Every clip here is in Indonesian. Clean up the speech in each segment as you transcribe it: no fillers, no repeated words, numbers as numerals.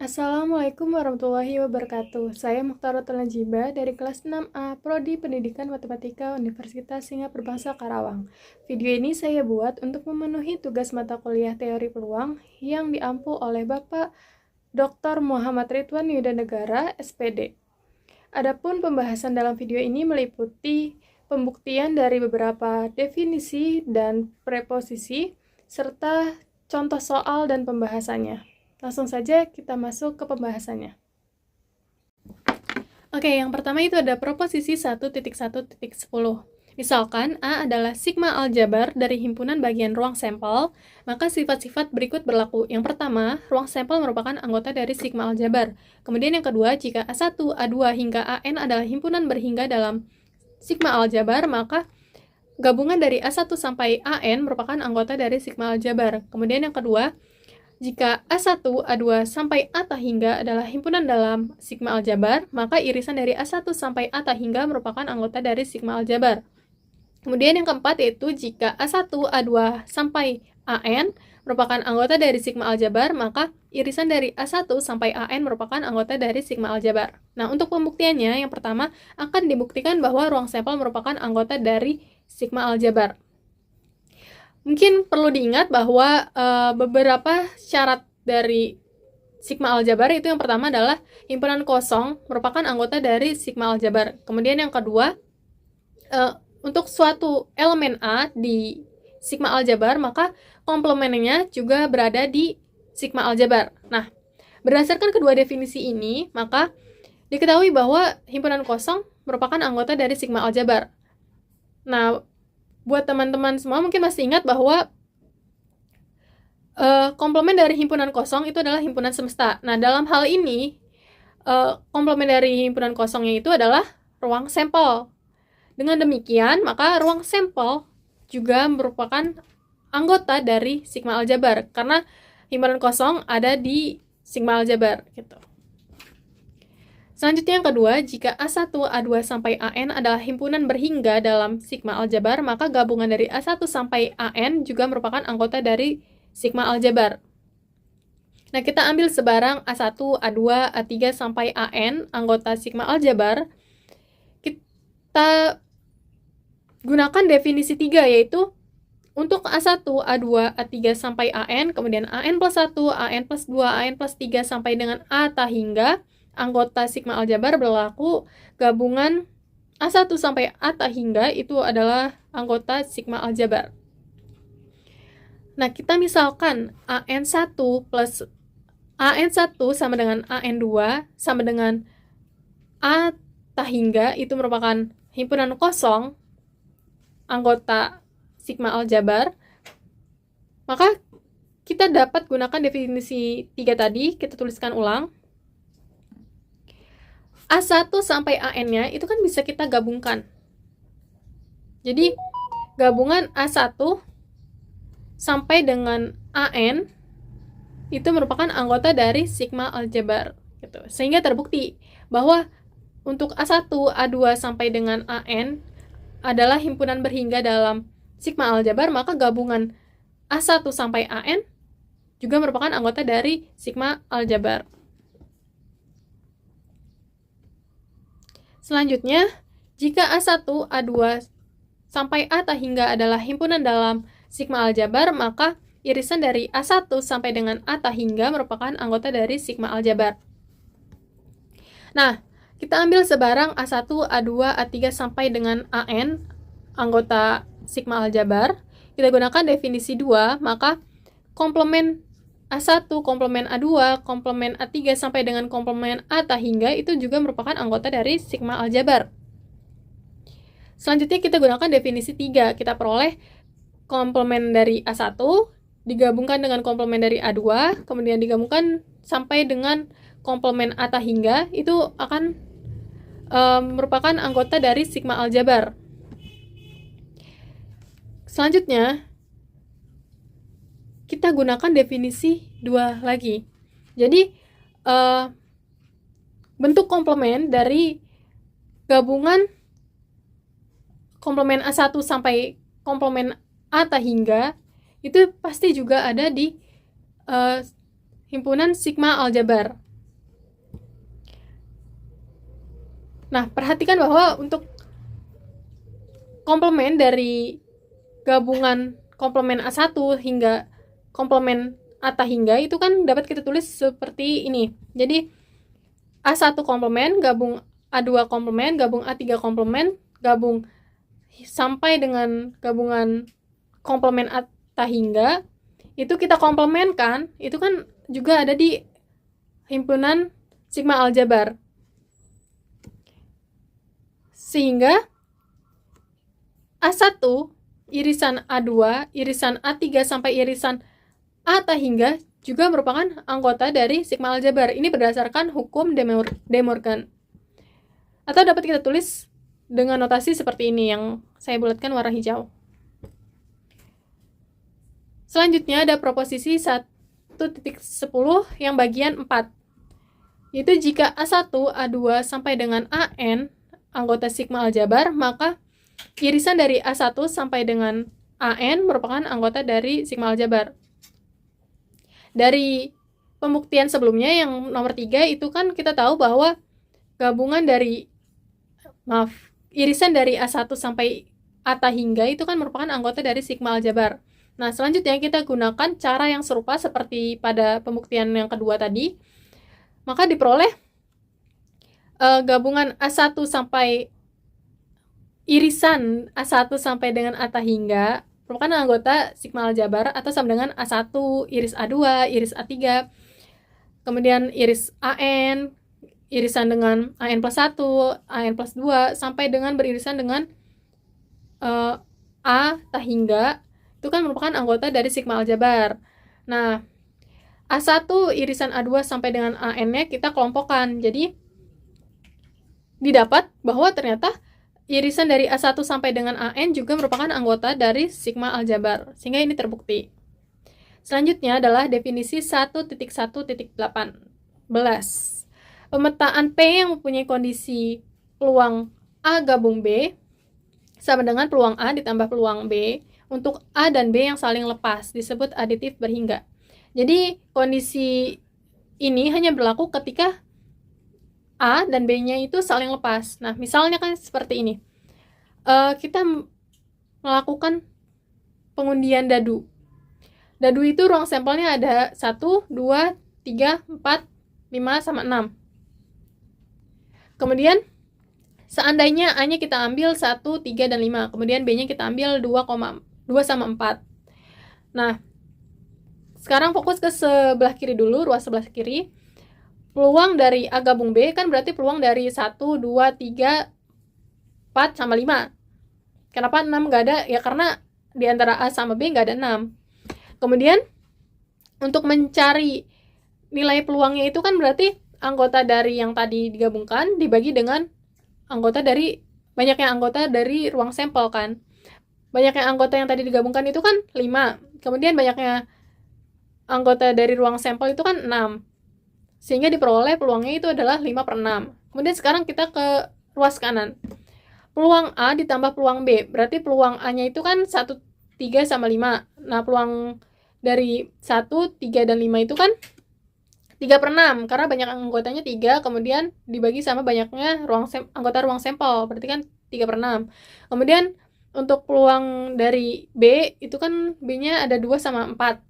Assalamualaikum warahmatullahi wabarakatuh. Saya Mukhtarotul Najiba dari kelas 6A, Prodi Pendidikan Matematika Universitas Singapura Bangsa Karawang. Video ini saya buat untuk memenuhi tugas mata kuliah teori peluang yang diampu oleh Bapak Dr. Muhammad Ridwan Yudanegara, SPD. Adapun pembahasan dalam video ini meliputi pembuktian dari beberapa definisi dan preposisi, serta contoh soal dan pembahasannya. Langsung saja kita masuk ke pembahasannya. Oke, yang pertama itu ada proposisi 1.1.10. Misalkan A adalah sigma aljabar dari himpunan bagian ruang sampel, maka sifat-sifat berikut berlaku. Yang pertama, ruang sampel merupakan anggota dari sigma aljabar. Kemudian yang kedua, jika A1, A2 hingga AN adalah himpunan berhingga dalam sigma aljabar, maka gabungan dari A1 sampai AN merupakan anggota dari sigma aljabar. Kemudian yang kedua, jika A1, A2 sampai A hingga adalah himpunan dalam sigma aljabar, maka irisan dari A1 sampai A hingga merupakan anggota dari sigma aljabar. Kemudian yang keempat yaitu jika A1, A2 sampai AN merupakan anggota dari sigma aljabar, maka irisan dari A1 sampai AN merupakan anggota dari sigma aljabar. Nah, untuk pembuktiannya, yang pertama akan dibuktikan bahwa ruang sampel merupakan anggota dari sigma aljabar. Mungkin perlu diingat bahwa beberapa syarat dari sigma aljabar itu yang pertama adalah himpunan kosong merupakan anggota dari sigma aljabar. Kemudian yang kedua, untuk suatu elemen A di sigma aljabar, maka komplemennya juga berada di sigma aljabar. Nah, berdasarkan kedua definisi ini, maka diketahui bahwa himpunan kosong merupakan anggota dari sigma aljabar. Nah, buat teman-teman semua mungkin masih ingat bahwa komplement dari himpunan kosong itu adalah himpunan semesta. Nah, dalam hal ini, komplement dari himpunan kosongnya itu adalah ruang sampel. Dengan demikian, maka ruang sampel juga merupakan anggota dari sigma aljabar, karena himpunan kosong ada di sigma aljabar, gitu. Selanjutnya yang kedua, jika A1, A2 sampai AN adalah himpunan berhingga dalam sigma aljabar, maka gabungan dari A1 sampai AN juga merupakan anggota dari sigma aljabar. Nah, kita ambil sebarang A1, A2, A3 sampai AN, anggota sigma aljabar. Kita gunakan definisi 3, yaitu untuk A1, A2, A3 sampai AN, kemudian AN plus 1, AN plus 2, AN plus 3 sampai dengan A hingga, anggota sigma aljabar berlaku gabungan A1 sampai A hingga itu adalah anggota sigma aljabar. Nah, kita misalkan AN1 plus AN1 sama dengan AN2 sama dengan A hingga itu merupakan himpunan kosong anggota sigma aljabar, maka kita dapat gunakan definisi 3 tadi, kita tuliskan ulang. A1 sampai AN-nya itu kan bisa kita gabungkan. Jadi, gabungan A1 sampai dengan AN itu merupakan anggota dari sigma aljabar, gitu. Sehingga terbukti bahwa untuk A1, A2 sampai dengan AN adalah himpunan berhingga dalam sigma aljabar, maka gabungan A1 sampai AN juga merupakan anggota dari sigma aljabar. Selanjutnya, jika A1, A2 sampai A hingga adalah himpunan dalam sigma aljabar, maka irisan dari A1 sampai dengan A hingga merupakan anggota dari sigma aljabar. Nah, kita ambil sebarang A1, A2, A3 sampai dengan AN, anggota sigma aljabar. Kita gunakan definisi 2, maka komplement A1, komplement A2, komplement A3 sampai dengan komplement A hingga itu juga merupakan anggota dari sigma aljabar. Selanjutnya kita gunakan definisi 3. Kita peroleh komplement dari A1 digabungkan dengan komplement dari A2, kemudian digabungkan sampai dengan komplement A hingga, itu akan merupakan anggota dari sigma aljabar. Selanjutnya, kita gunakan definisi 2 lagi. Jadi, bentuk komplement dari gabungan komplement A1 sampai komplement A hingga itu pasti juga ada di himpunan sigma aljabar. Nah, perhatikan bahwa untuk komplement dari gabungan komplement A1 hingga komplement A hingga itu kan dapat kita tulis seperti ini. Jadi A1 komplement, gabung A2 komplement, gabung A3 komplement, gabung sampai dengan gabungan komplement A hingga, itu kita komplementkan, itu kan juga ada di himpunan sigma aljabar. Sehingga A1 irisan A2, irisan A3 sampai irisan A hingga juga merupakan anggota dari sigma aljabar. Ini berdasarkan hukum De Morgan. Atau dapat kita tulis dengan notasi seperti ini yang saya bulatkan warna hijau. Selanjutnya ada proposisi 1.10 yang bagian 4. Yaitu jika A1, A2 sampai dengan AN anggota sigma aljabar, maka irisan dari A1 sampai dengan AN merupakan anggota dari sigma aljabar. Dari pembuktian sebelumnya yang nomor 3 itu kan kita tahu bahwa irisan dari A1 sampai A hingga itu kan merupakan anggota dari sigma aljabar. Nah, selanjutnya kita gunakan cara yang serupa seperti pada pembuktian yang kedua tadi. Maka diperoleh gabungan A1 sampai irisan A1 sampai dengan A hingga merupakan anggota sigma aljabar atau sama dengan A1 iris A2, iris A3. Kemudian iris AN, irisan dengan AN plus 1, AN plus 2, sampai dengan beririsan dengan A hingga, itu kan merupakan anggota dari sigma aljabar. Nah, A1 irisan A2 sampai dengan AN-nya kita kelompokkan. Jadi, didapat bahwa ternyata irisan dari A1 sampai dengan AN juga merupakan anggota dari sigma aljabar. Sehingga ini terbukti. Selanjutnya adalah definisi 1.1.18. Pemetaan P yang mempunyai kondisi peluang A gabung B sama dengan peluang A ditambah peluang B untuk A dan B yang saling lepas, disebut aditif berhingga. Jadi kondisi ini hanya berlaku ketika A dan B-nya itu saling lepas. Nah, misalnya kan seperti ini. Kita melakukan pengundian dadu. Dadu itu ruang sampelnya ada 1, 2, 3, 4, 5, sama 6. Kemudian seandainya A-nya kita ambil 1, 3, dan 5. Kemudian B-nya kita ambil 2 sama 4. Nah, sekarang fokus ke sebelah kiri dulu, ruas sebelah kiri. Peluang dari A gabung B kan berarti peluang dari 1, 2, 3, 4, sama 5. Kenapa 6 nggak ada? Ya karena di antara A sama B nggak ada 6. Kemudian, untuk mencari nilai peluangnya itu kan berarti anggota dari yang tadi digabungkan dibagi dengan banyaknya anggota dari ruang sampel kan. Banyaknya anggota yang tadi digabungkan itu kan 5. Kemudian banyaknya anggota dari ruang sampel itu kan 6. Sehingga diperoleh peluangnya itu adalah 5/6. Kemudian sekarang kita ke ruas kanan. Peluang A ditambah peluang B. Berarti peluang A-nya itu kan 1, 3, sama 5. Nah, peluang dari 1, 3, dan 5 itu kan 3/6. Karena banyak anggotanya 3, kemudian dibagi sama banyaknya anggota ruang sampel. Berarti kan 3/6. Kemudian untuk peluang dari B, itu kan B-nya ada 2 sama 4.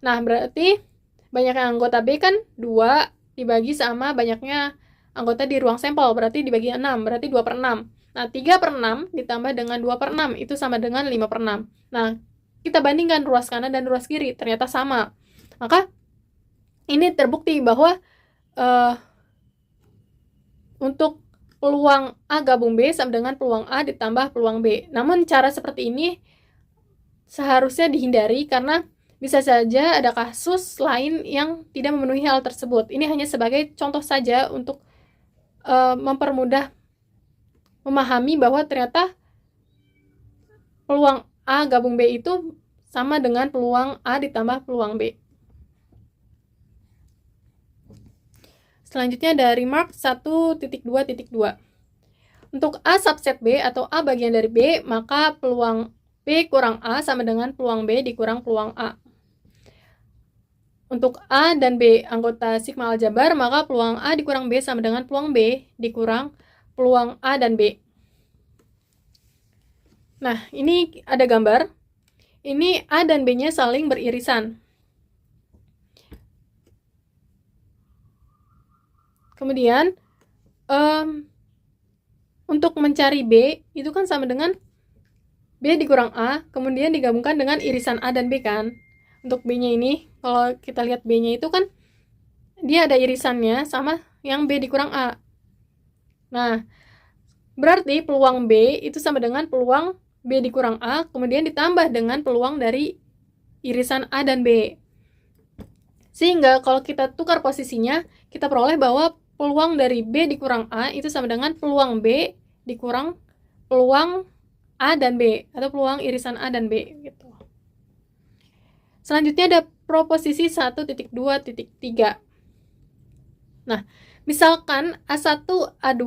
Nah, berarti banyaknya anggota B kan 2 dibagi sama banyaknya anggota di ruang sampel. Berarti dibagi 6, berarti 2/6. Nah, 3/6 ditambah dengan 2/6 itu sama dengan 5/6. Nah, kita bandingkan ruas kanan dan ruas kiri, ternyata sama. Maka, ini terbukti bahwa untuk peluang A gabung B sama dengan peluang A ditambah peluang B. Namun cara seperti ini seharusnya dihindari karena bisa saja ada kasus lain yang tidak memenuhi hal tersebut. Ini hanya sebagai contoh saja untuk mempermudah memahami bahwa ternyata peluang A gabung B itu sama dengan peluang A ditambah peluang B. Selanjutnya ada remark 1.2.2. Untuk A subset B atau A bagian dari B, maka peluang B kurang A sama dengan peluang B dikurang peluang A. Untuk A dan B anggota sigma aljabar, maka peluang A dikurang B sama dengan peluang B dikurang peluang A dan B. Nah, ini ada gambar. Ini A dan B-nya saling beririsan. Kemudian, untuk mencari B, itu kan sama dengan B dikurang A, kemudian digabungkan dengan irisan A dan B kan. Untuk B-nya ini, kalau kita lihat B-nya itu kan, dia ada irisannya sama yang B dikurang A. Nah, berarti peluang B itu sama dengan peluang B dikurang A, kemudian ditambah dengan peluang dari irisan A dan B. Sehingga kalau kita tukar posisinya, kita peroleh bahwa peluang dari B dikurang A itu sama dengan peluang B dikurang peluang A dan B, atau peluang irisan A dan B gitu. Selanjutnya ada proposisi 1.2.3. Nah, misalkan A1, A2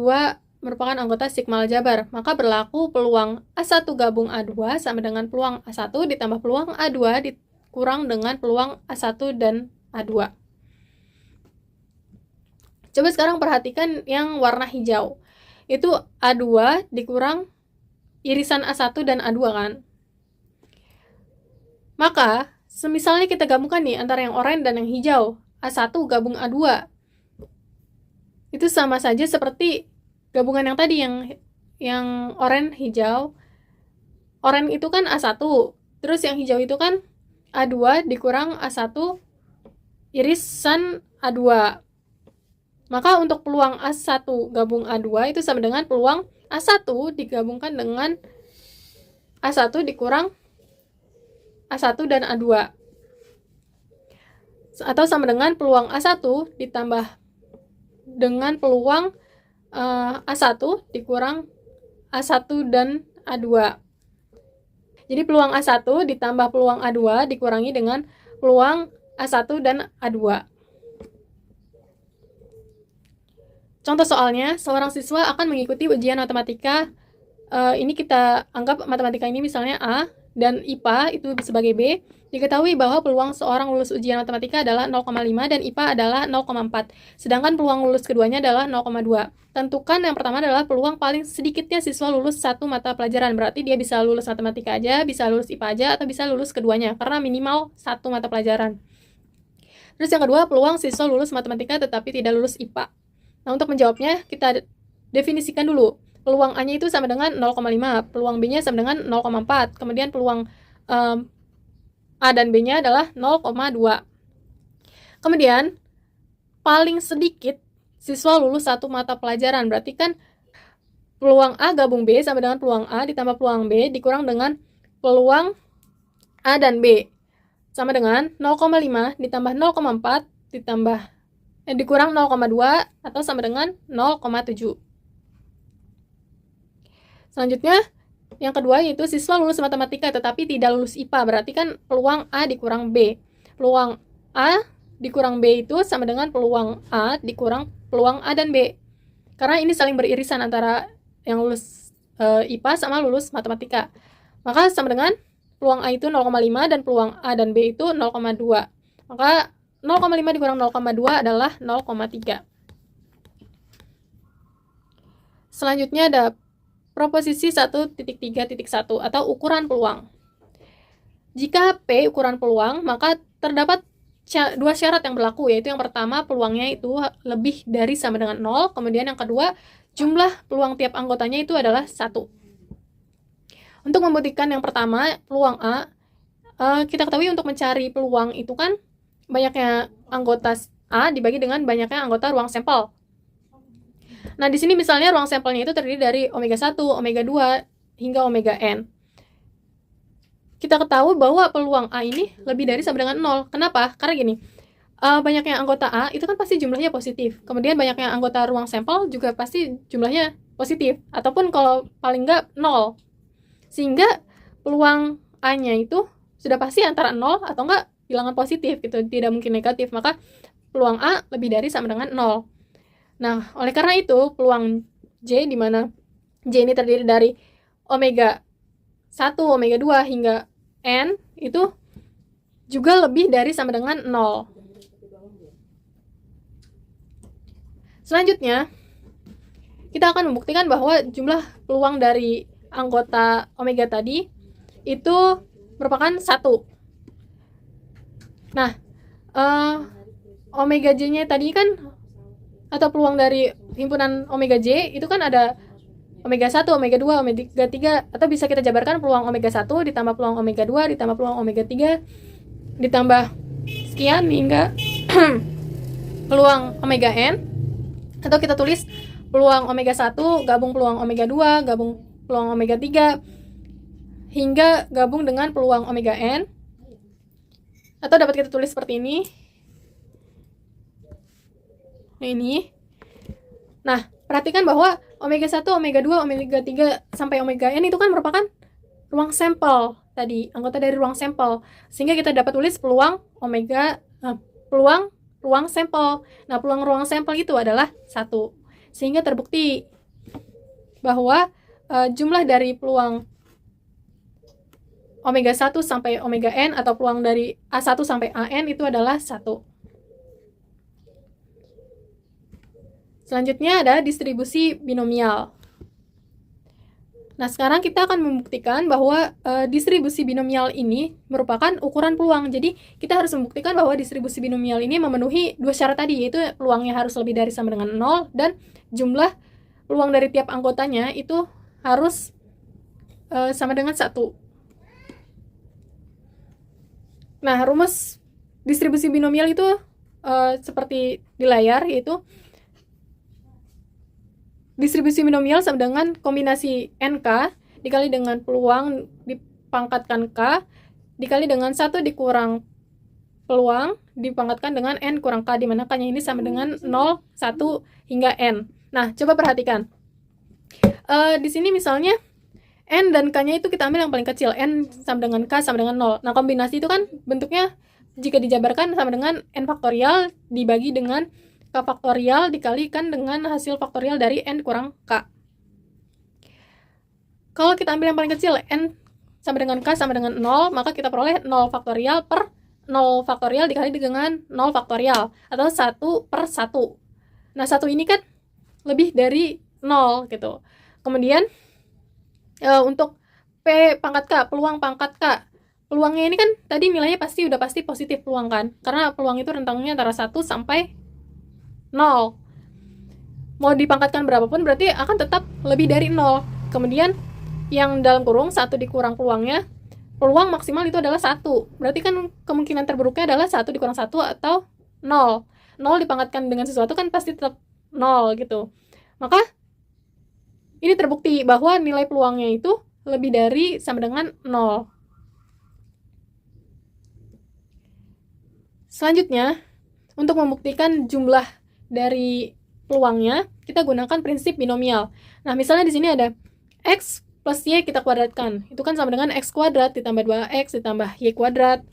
merupakan anggota sigma aljabar, maka berlaku peluang A1 gabung A2 sama dengan peluang A1 ditambah peluang A2 dikurang dengan peluang A1 dan A2. Coba sekarang perhatikan yang warna hijau. Itu A2 dikurang irisan A1 dan A2 kan. Maka, semisalnya kita gabungkan nih antara yang oranye dan yang hijau, A1 gabung A2. Itu sama saja seperti gabungan yang tadi, yang oranye hijau. Oranye itu kan A1, terus yang hijau itu kan A2 dikurang A1 irisan A2. Maka untuk peluang A1 gabung A2 itu sama dengan peluang A1 digabungkan dengan A1 dikurang A1 dan A2. Atau sama dengan peluang A1 ditambah dengan peluang A1 dikurang A1 dan A2. Jadi peluang A1 ditambah peluang A2 dikurangi dengan peluang A1 dan A2. Contoh soalnya, seorang siswa akan mengikuti ujian matematika. Ini kita anggap matematika ini misalnya A, dan IPA itu sebagai B. Diketahui bahwa peluang seorang lulus ujian matematika adalah 0,5 dan IPA adalah 0,4. Sedangkan peluang lulus keduanya adalah 0,2. Tentukan yang pertama adalah peluang paling sedikitnya siswa lulus satu mata pelajaran. Berarti dia bisa lulus matematika aja, bisa lulus IPA aja, atau bisa lulus keduanya, karena minimal satu mata pelajaran. Terus yang kedua, peluang siswa lulus matematika tetapi tidak lulus IPA. Nah, untuk menjawabnya, kita definisikan dulu. Peluang A-nya itu sama dengan 0,5, peluang B-nya sama dengan 0,4, kemudian peluang A dan B-nya adalah 0,2. Kemudian, paling sedikit siswa lulus satu mata pelajaran. Berarti kan peluang A gabung B sama dengan peluang A ditambah peluang B dikurang dengan peluang A dan B. Sama dengan 0,5 ditambah 0,4 dikurang 0,2 atau sama dengan 0,7. Selanjutnya, yang kedua yaitu siswa lulus matematika tetapi tidak lulus IPA. Berarti kan peluang A dikurang B. Peluang A dikurang B itu sama dengan peluang A dikurang peluang A dan B. Karena ini saling beririsan antara yang lulus IPA sama lulus matematika. Maka sama dengan peluang A itu 0,5 dan peluang A dan B itu 0,2. Maka 0,5 dikurang 0,2 adalah 0,3. Selanjutnya ada proposisi 1.3.1 atau ukuran peluang. Jika P ukuran peluang, maka terdapat dua syarat yang berlaku, yaitu yang pertama peluangnya itu lebih dari sama dengan 0, kemudian yang kedua jumlah peluang tiap anggotanya itu adalah 1. Untuk membuktikan yang pertama, peluang A, kita ketahui untuk mencari peluang itu kan banyaknya anggota A dibagi dengan banyaknya anggota ruang sampel. Nah, di sini misalnya ruang sampelnya itu terdiri dari omega 1, omega 2, hingga omega N. Kita ketahui bahwa peluang A ini lebih dari sama dengan 0. Kenapa? Karena gini, banyaknya anggota A itu kan pasti jumlahnya positif. Kemudian banyaknya anggota ruang sampel juga pasti jumlahnya positif. Ataupun kalau paling nggak 0. Sehingga peluang A-nya itu sudah pasti antara 0 atau nggak bilangan positif gitu, tidak mungkin negatif. Maka peluang A lebih dari sama dengan 0. Nah, oleh karena itu peluang J, di mana J ini terdiri dari omega 1, omega 2 hingga N itu juga lebih dari sama dengan 0. kita akan membuktikan bahwa jumlah peluang dari anggota omega tadi itu merupakan 1. Nah, omega J-nya tadi kan, atau peluang dari himpunan omega J itu kan ada omega 1, omega 2, omega 3, atau bisa kita jabarkan peluang omega 1 ditambah peluang omega 2 ditambah peluang omega 3 ditambah sekian hingga peluang omega N, atau kita tulis peluang omega 1 gabung peluang omega 2 gabung peluang omega 3 hingga gabung dengan peluang omega N, atau dapat kita tulis seperti ini. Nah, perhatikan bahwa omega 1, omega 2, omega 3 sampai omega N itu kan merupakan ruang sampel tadi, anggota dari ruang sampel. Sehingga kita dapat tulis peluang peluang ruang sampel. Nah, peluang ruang sampel itu adalah 1. Sehingga terbukti bahwa jumlah dari peluang omega 1 sampai omega N atau peluang dari A1 sampai AN itu adalah 1. Selanjutnya ada distribusi binomial. Nah, sekarang kita akan membuktikan bahwa distribusi binomial ini merupakan ukuran peluang. Jadi, kita harus membuktikan bahwa distribusi binomial ini memenuhi dua syarat tadi, yaitu peluangnya harus lebih dari sama dengan 0 dan jumlah peluang dari tiap anggotanya itu harus sama dengan 1. Nah, rumus distribusi binomial itu seperti di layar, yaitu distribusi binomial sama dengan kombinasi NK dikali dengan peluang dipangkatkan K dikali dengan 1 dikurang peluang dipangkatkan dengan N kurang K, di mana K-nya ini sama dengan 0, 1, hingga N. Nah, coba perhatikan. Di sini misalnya N dan K-nya itu kita ambil yang paling kecil. N sama dengan K sama dengan 0. Nah, kombinasi itu kan bentuknya jika dijabarkan sama dengan N faktorial dibagi dengan K faktorial dikalikan dengan hasil faktorial dari N kurang K. Kalau kita ambil yang paling kecil, N sama dengan K sama dengan 0, maka kita peroleh 0 faktorial per 0 faktorial dikali dengan 0 faktorial, atau 1 per 1. Nah, 1 ini kan lebih dari 0 gitu. Kemudian untuk P pangkat K, peluang pangkat K, peluangnya ini kan tadi nilainya udah pasti positif peluang kan, karena peluang itu rentangnya antara 1 sampai 0. Mau dipangkatkan berapapun berarti akan tetap lebih dari 0. Kemudian yang dalam kurung 1 dikurang peluangnya, peluang maksimal itu adalah 1. Berarti kan kemungkinan terburuknya adalah 1 dikurang 1 atau 0. 0 dipangkatkan dengan sesuatu kan pasti tetap 0 gitu. Maka ini terbukti bahwa nilai peluangnya itu lebih dari sama dengan 0. Selanjutnya, untuk membuktikan jumlah dari peluangnya, kita gunakan prinsip binomial. Nah, misalnya di sini ada X plus Y kita kuadratkan. Itu kan sama dengan X kuadrat ditambah 2X ditambah Y kuadrat.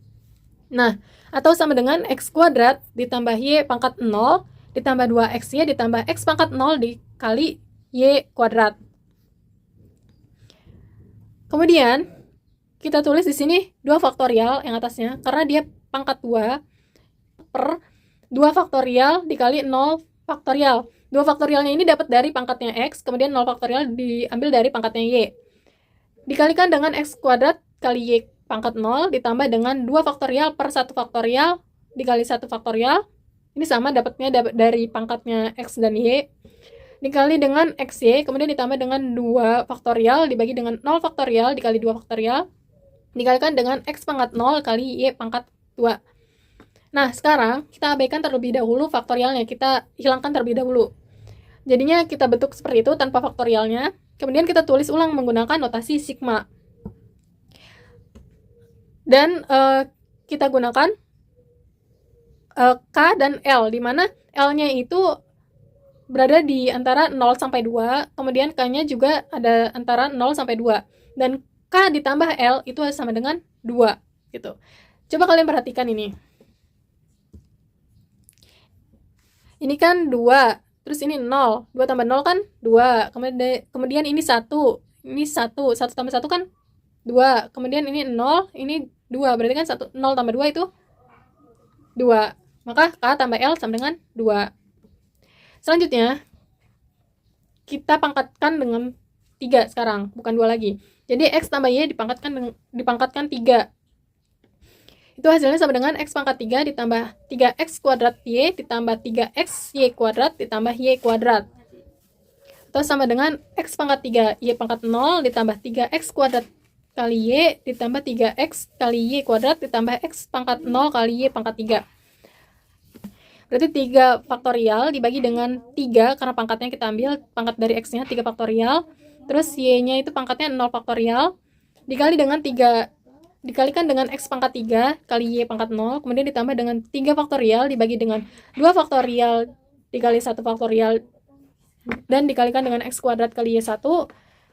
Nah, atau sama dengan X kuadrat ditambah Y pangkat 0 ditambah 2XY ditambah X pangkat 0 dikali Y kuadrat. Kemudian, kita tulis di sini 2 faktorial yang atasnya, karena dia pangkat 2 per 2 faktorial dikali 0 faktorial. 2 faktorialnya ini dapat dari pangkatnya X, kemudian 0 faktorial diambil dari pangkatnya Y. Dikalikan dengan X kuadrat kali Y pangkat 0 ditambah dengan 2 faktorial per 1 faktorial dikali 1 faktorial. Ini sama dapatnya dari pangkatnya X dan Y. Dikali dengan XY, kemudian ditambah dengan 2 faktorial dibagi dengan 0 faktorial dikali 2 faktorial. Dikalikan dengan X pangkat 0 kali Y pangkat 2. Nah, sekarang kita abaikan terlebih dahulu faktorialnya, kita hilangkan terlebih dahulu. Jadinya kita bentuk seperti itu tanpa faktorialnya. Kemudian kita tulis ulang menggunakan notasi sigma. Dan kita gunakan K dan L, di mana L-nya itu berada di antara 0 sampai 2, kemudian K-nya juga ada antara 0 sampai 2. Dan K ditambah L itu sama dengan 2 gitu. Coba kalian perhatikan ini. Ini kan 2, terus ini 0. 2 tambah 0 kan 2. Kemudian ini 1. Ini 1. 1 tambah 1 kan 2. Kemudian ini 0, ini 2. Berarti kan 0 tambah 2 itu 2. Maka K tambah L sama dengan 2. Selanjutnya, kita pangkatkan dengan 3 sekarang, bukan 2 lagi. Jadi X tambah Y dipangkatkan 3. Itu hasilnya sama dengan X pangkat 3 ditambah 3X kuadrat Y ditambah 3X Y kuadrat ditambah Y kuadrat. Atau sama dengan X pangkat 3 Y pangkat 0 ditambah 3X kuadrat kali Y ditambah 3X kali Y kuadrat ditambah X pangkat 0 kali Y pangkat 3. Berarti 3 faktorial dibagi dengan 3, karena pangkatnya kita ambil pangkat dari X-nya 3 faktorial. Terus Y-nya itu pangkatnya 0 faktorial. Dikalikan dengan X pangkat 3 kali Y pangkat 0. Kemudian ditambah dengan 3 faktorial dibagi dengan 2 faktorial dikali 1 faktorial. Dan dikalikan dengan X kuadrat kali Y1.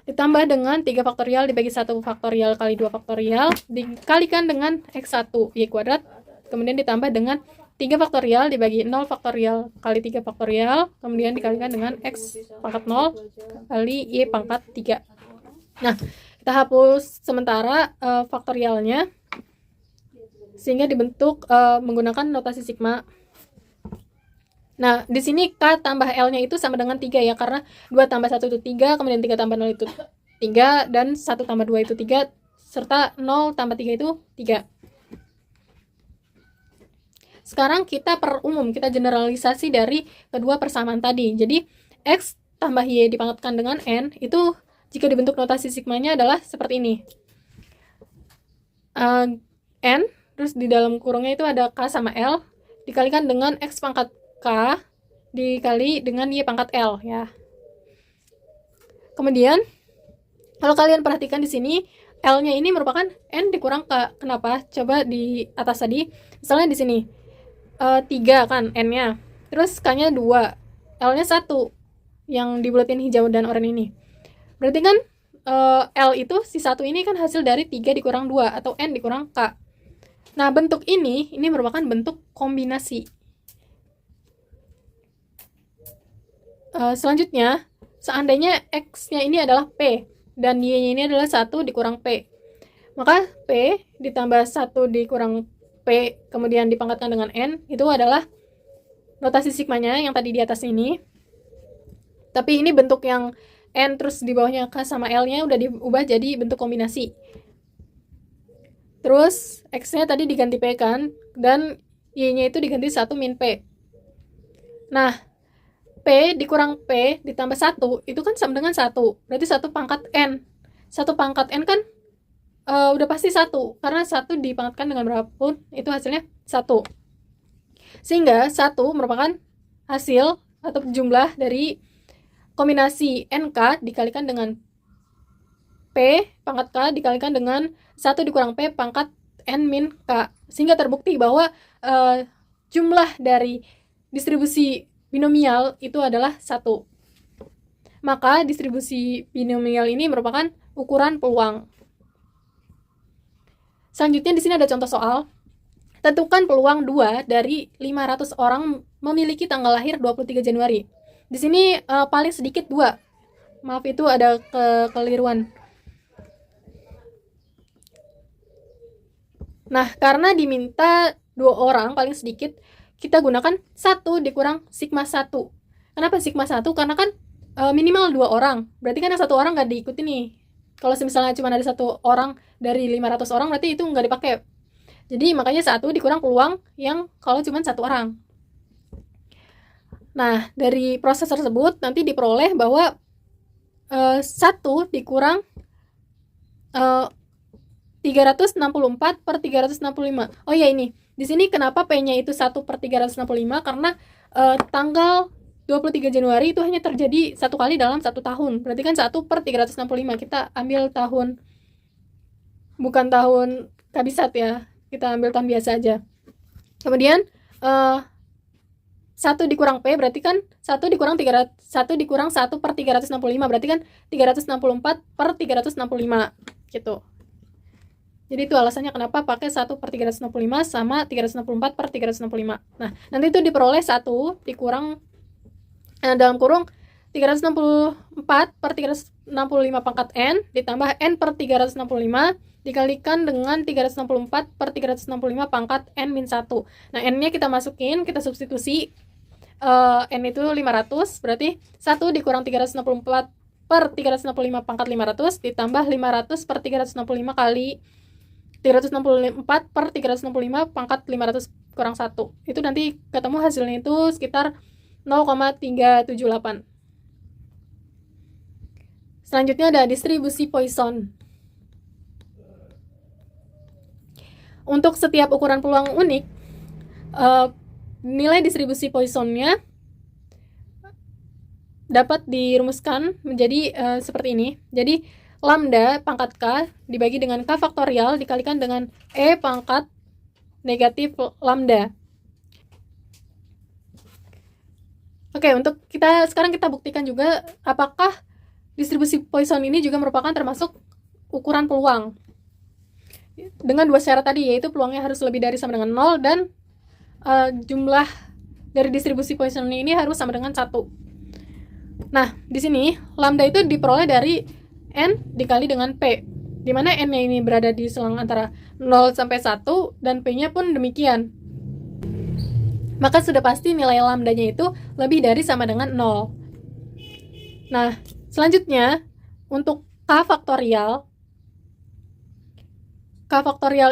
Ditambah dengan 3 faktorial dibagi 1 faktorial kali 2 faktorial. Dikalikan dengan X1 Y kuadrat. Kemudian ditambah dengan 3 faktorial dibagi 0 faktorial kali 3 faktorial, kemudian dikalikan dengan X pangkat 0 kali Y pangkat 3. Nah, kita hapus sementara faktorialnya, sehingga dibentuk menggunakan notasi sigma. Nah, di sini K tambah L-nya itu sama dengan 3 ya, karena 2 tambah 1 itu 3, kemudian 3 tambah 0 itu 3, dan 1 tambah 2 itu 3, serta 0 tambah 3 itu 3. Sekarang kita kita generalisasi dari kedua persamaan tadi. Jadi X tambah Y dipangkatkan dengan N, itu jika dibentuk notasi sigmanya adalah seperti ini. N, terus di dalam kurungnya itu ada K sama L, dikalikan dengan X pangkat K, dikali dengan Y pangkat L, ya. Kemudian, kalau kalian perhatikan di sini, L-nya ini merupakan N dikurang K. Kenapa? Coba di atas tadi, misalnya di sini. 3 kan N-nya, terus K-nya 2, L-nya 1 yang dibulatin hijau dan oranye ini. Berarti kan L itu si 1 ini kan hasil dari 3 dikurang 2 atau N dikurang K. Nah, bentuk ini merupakan bentuk kombinasi. Selanjutnya, seandainya X-nya ini adalah P dan Y-nya ini adalah 1 dikurang P, maka P ditambah 1 dikurang P kemudian dipangkatkan dengan N, itu adalah notasi sigmanya yang tadi di atas ini. Tapi ini bentuk yang N terus di bawahnya K sama L-nya udah diubah jadi bentuk kombinasi. Terus X-nya tadi diganti P kan, dan Y-nya itu diganti 1 min P. Nah, P dikurang P ditambah 1 itu kan sama dengan 1. Berarti 1 pangkat N. 1 pangkat N kan udah pasti 1, karena 1 dipangkatkan dengan berapapun itu hasilnya 1. Sehingga 1 merupakan hasil atau jumlah dari kombinasi NK dikalikan dengan P pangkat K dikalikan dengan 1 dikurang P pangkat N min K. Sehingga terbukti bahwa jumlah dari distribusi binomial itu adalah 1. Maka distribusi binomial ini merupakan ukuran peluang. Selanjutnya di sini ada contoh soal. Tentukan peluang 2 dari 500 orang memiliki tanggal lahir 23 Januari. Di sini paling sedikit 2. Maaf, itu ada kekeliruan. Nah, karena diminta 2 orang paling sedikit, kita gunakan 1 dikurang sigma 1. Kenapa sigma 1? Karena kan minimal 2 orang. Berarti kan yang 1 orang nggak diikuti nih. Kalau misalnya cuma ada 1 orang dari 500 orang, berarti itu nggak dipakai. Jadi makanya 1 dikurang peluang yang kalau cuma 1 orang. Nah, dari proses tersebut nanti diperoleh bahwa 1 dikurang 364 per 365. Oh ya, ini. Di sini kenapa P-nya itu 1 per 365? Karena tanggal 23 Januari itu hanya terjadi 1 kali dalam 1 tahun. Berarti kan 1 per 365. Kita ambil tahun, bukan tahun kabisat ya. Kita ambil tahun biasa aja. Kemudian 1 dikurang P berarti kan 1 dikurang 1 per 365. Berarti kan 364 per 365 gitu. Jadi itu alasannya kenapa pakai 1 per 365 sama 364 per 365. Nah, nanti itu diperoleh 1 dikurang dalam kurung 364 per 365 pangkat N ditambah N per 365 dikalikan dengan 364 per 365 pangkat N min 1. Nah, N-nya kita masukin, kita substitusi. N itu 500, berarti 1 dikurang 364 per 365 pangkat 500 ditambah 500 per 365 kali 364 per 365 pangkat 500 kurang 1. Itu nanti ketemu hasilnya itu sekitar 0,378. Selanjutnya ada distribusi Poisson. Untuk setiap ukuran peluang unik, nilai distribusi Poissonnya dapat dirumuskan menjadi seperti ini. Jadi lambda pangkat K dibagi dengan K faktorial dikalikan dengan E pangkat negatif lambda. Oke, untuk sekarang kita buktikan juga apakah distribusi Poisson ini juga merupakan termasuk ukuran peluang. Dengan dua syarat tadi, yaitu peluangnya harus lebih dari sama dengan 0 dan jumlah dari distribusi Poisson ini harus sama dengan 1. Nah, di sini lambda itu diperoleh dari N dikali dengan P, di mana N-nya ini berada di selang antara 0 sampai 1 dan P-nya pun demikian. Maka sudah pasti nilai lambdanya itu lebih dari sama dengan 0. Nah, selanjutnya untuk K faktorial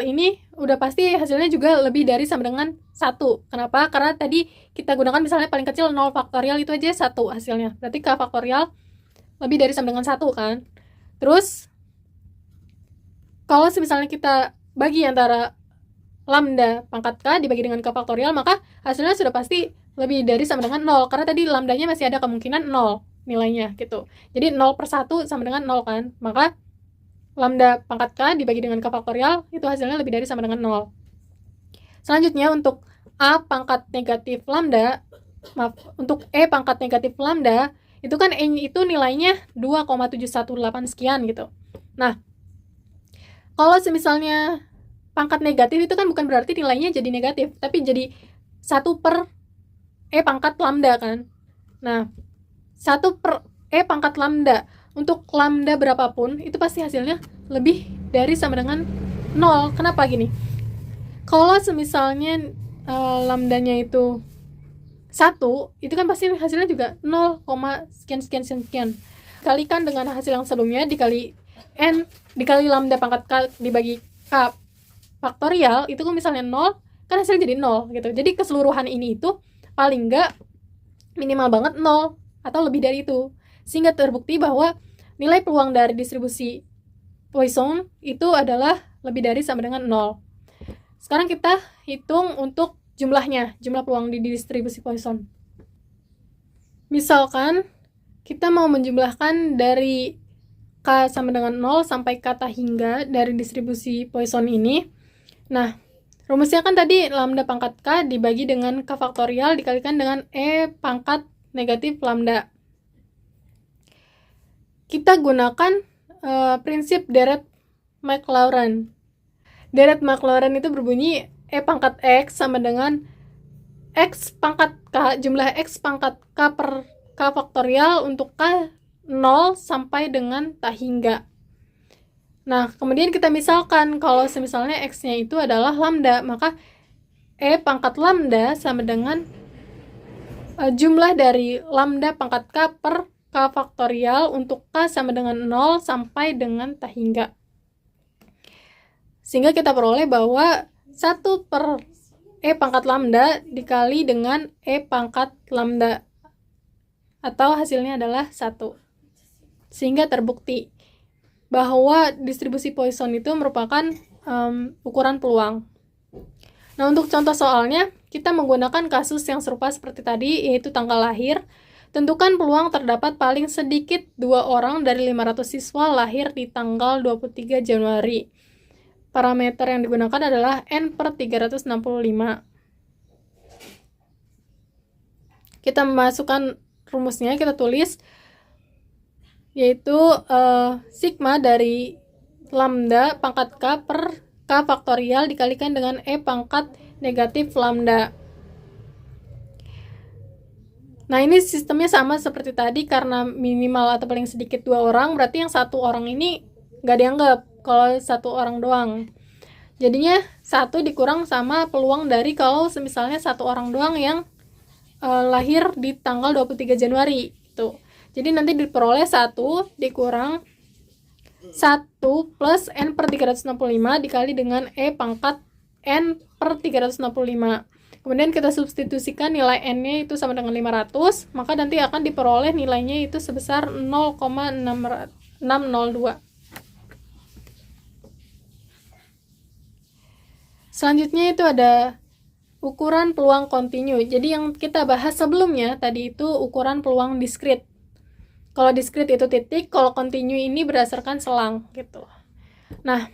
ini udah pasti hasilnya juga lebih dari sama dengan 1. Kenapa? Karena tadi kita gunakan misalnya paling kecil 0 faktorial itu aja 1 hasilnya. Berarti K faktorial lebih dari sama dengan 1 kan. Terus kalau misalnya kita bagi antara lambda pangkat K dibagi dengan K faktorial, maka hasilnya sudah pasti lebih dari sama dengan 0. Karena tadi lambdanya masih ada kemungkinan 0 nilainya gitu. Jadi 0 per 1 sama dengan 0 kan. Maka lambda pangkat K dibagi dengan K faktorial itu hasilnya lebih dari sama dengan 0. Selanjutnya untuk untuk E pangkat negatif lambda itu kan E itu nilainya 2,718 sekian gitu. Nah, kalau misalnya pangkat negatif itu kan bukan berarti nilainya jadi negatif, tapi jadi 1 per E pangkat lambda kan. Nah, 1 per E pangkat lambda untuk lambda berapapun itu pasti hasilnya lebih dari sama dengan 0. Kenapa gini? Kalau misalnya lambdanya itu 1, itu kan pasti hasilnya juga 0, sekian. Kalikan dengan hasil yang sebelumnya dikali N dikali lambda pangkat K dibagi K faktorial, itu kan misalnya 0, kan hasilnya jadi 0 gitu. Jadi keseluruhan ini itu paling enggak minimal banget 0 atau lebih dari itu. Sehingga terbukti bahwa nilai peluang dari distribusi Poisson itu adalah lebih dari sama dengan 0. Sekarang kita hitung untuk jumlah peluang di distribusi Poisson. Misalkan kita mau menjumlahkan dari K sama dengan 0 sampai kata hingga dari distribusi Poisson ini. Nah, rumusnya kan tadi lambda pangkat K dibagi dengan K faktorial dikalikan dengan E pangkat negatif lambda. Kita gunakan prinsip Deret-Maclaurin. Deret-Maclaurin itu berbunyi E pangkat X sama dengan X pangkat K, jumlah X pangkat K per K faktorial untuk K 0 sampai dengan tak hingga. Nah, kemudian kita misalkan kalau misalnya X-nya itu adalah lambda, maka E pangkat lambda sama dengan jumlah dari lambda pangkat K per K faktorial untuk K sama dengan 0 sampai dengan tak hingga. Sehingga kita peroleh bahwa 1 per E pangkat lambda dikali dengan E pangkat lambda. Atau hasilnya adalah 1. Sehingga terbukti bahwa distribusi Poisson itu merupakan ukuran peluang. Nah, untuk contoh soalnya, kita menggunakan kasus yang serupa seperti tadi, yaitu tanggal lahir. Tentukan peluang terdapat paling sedikit 2 orang dari 500 siswa lahir di tanggal 23 Januari. Parameter yang digunakan adalah N per 365. Kita memasukkan rumusnya, kita tulis, yaitu sigma dari lambda pangkat K per K faktorial dikalikan dengan E pangkat negatif lambda. Nah, ini sistemnya sama seperti tadi, karena minimal atau paling sedikit 2 orang, berarti yang 1 orang ini nggak dianggap kalau 1 orang doang. Jadinya 1 dikurang sama peluang dari kalau misalnya 1 orang doang yang lahir di tanggal 23 Januari gitu. Jadi nanti diperoleh 1 dikurang 1 plus N per 365 dikali dengan E pangkat N per 365. Kemudian kita substitusikan nilai N-nya itu sama dengan 500, maka nanti akan diperoleh nilainya itu sebesar 0,602. Selanjutnya itu ada ukuran peluang kontinu. Jadi yang kita bahas sebelumnya tadi itu ukuran peluang diskrit. Kalau diskrit itu titik, kalau kontinu ini berdasarkan selang gitu. Nah,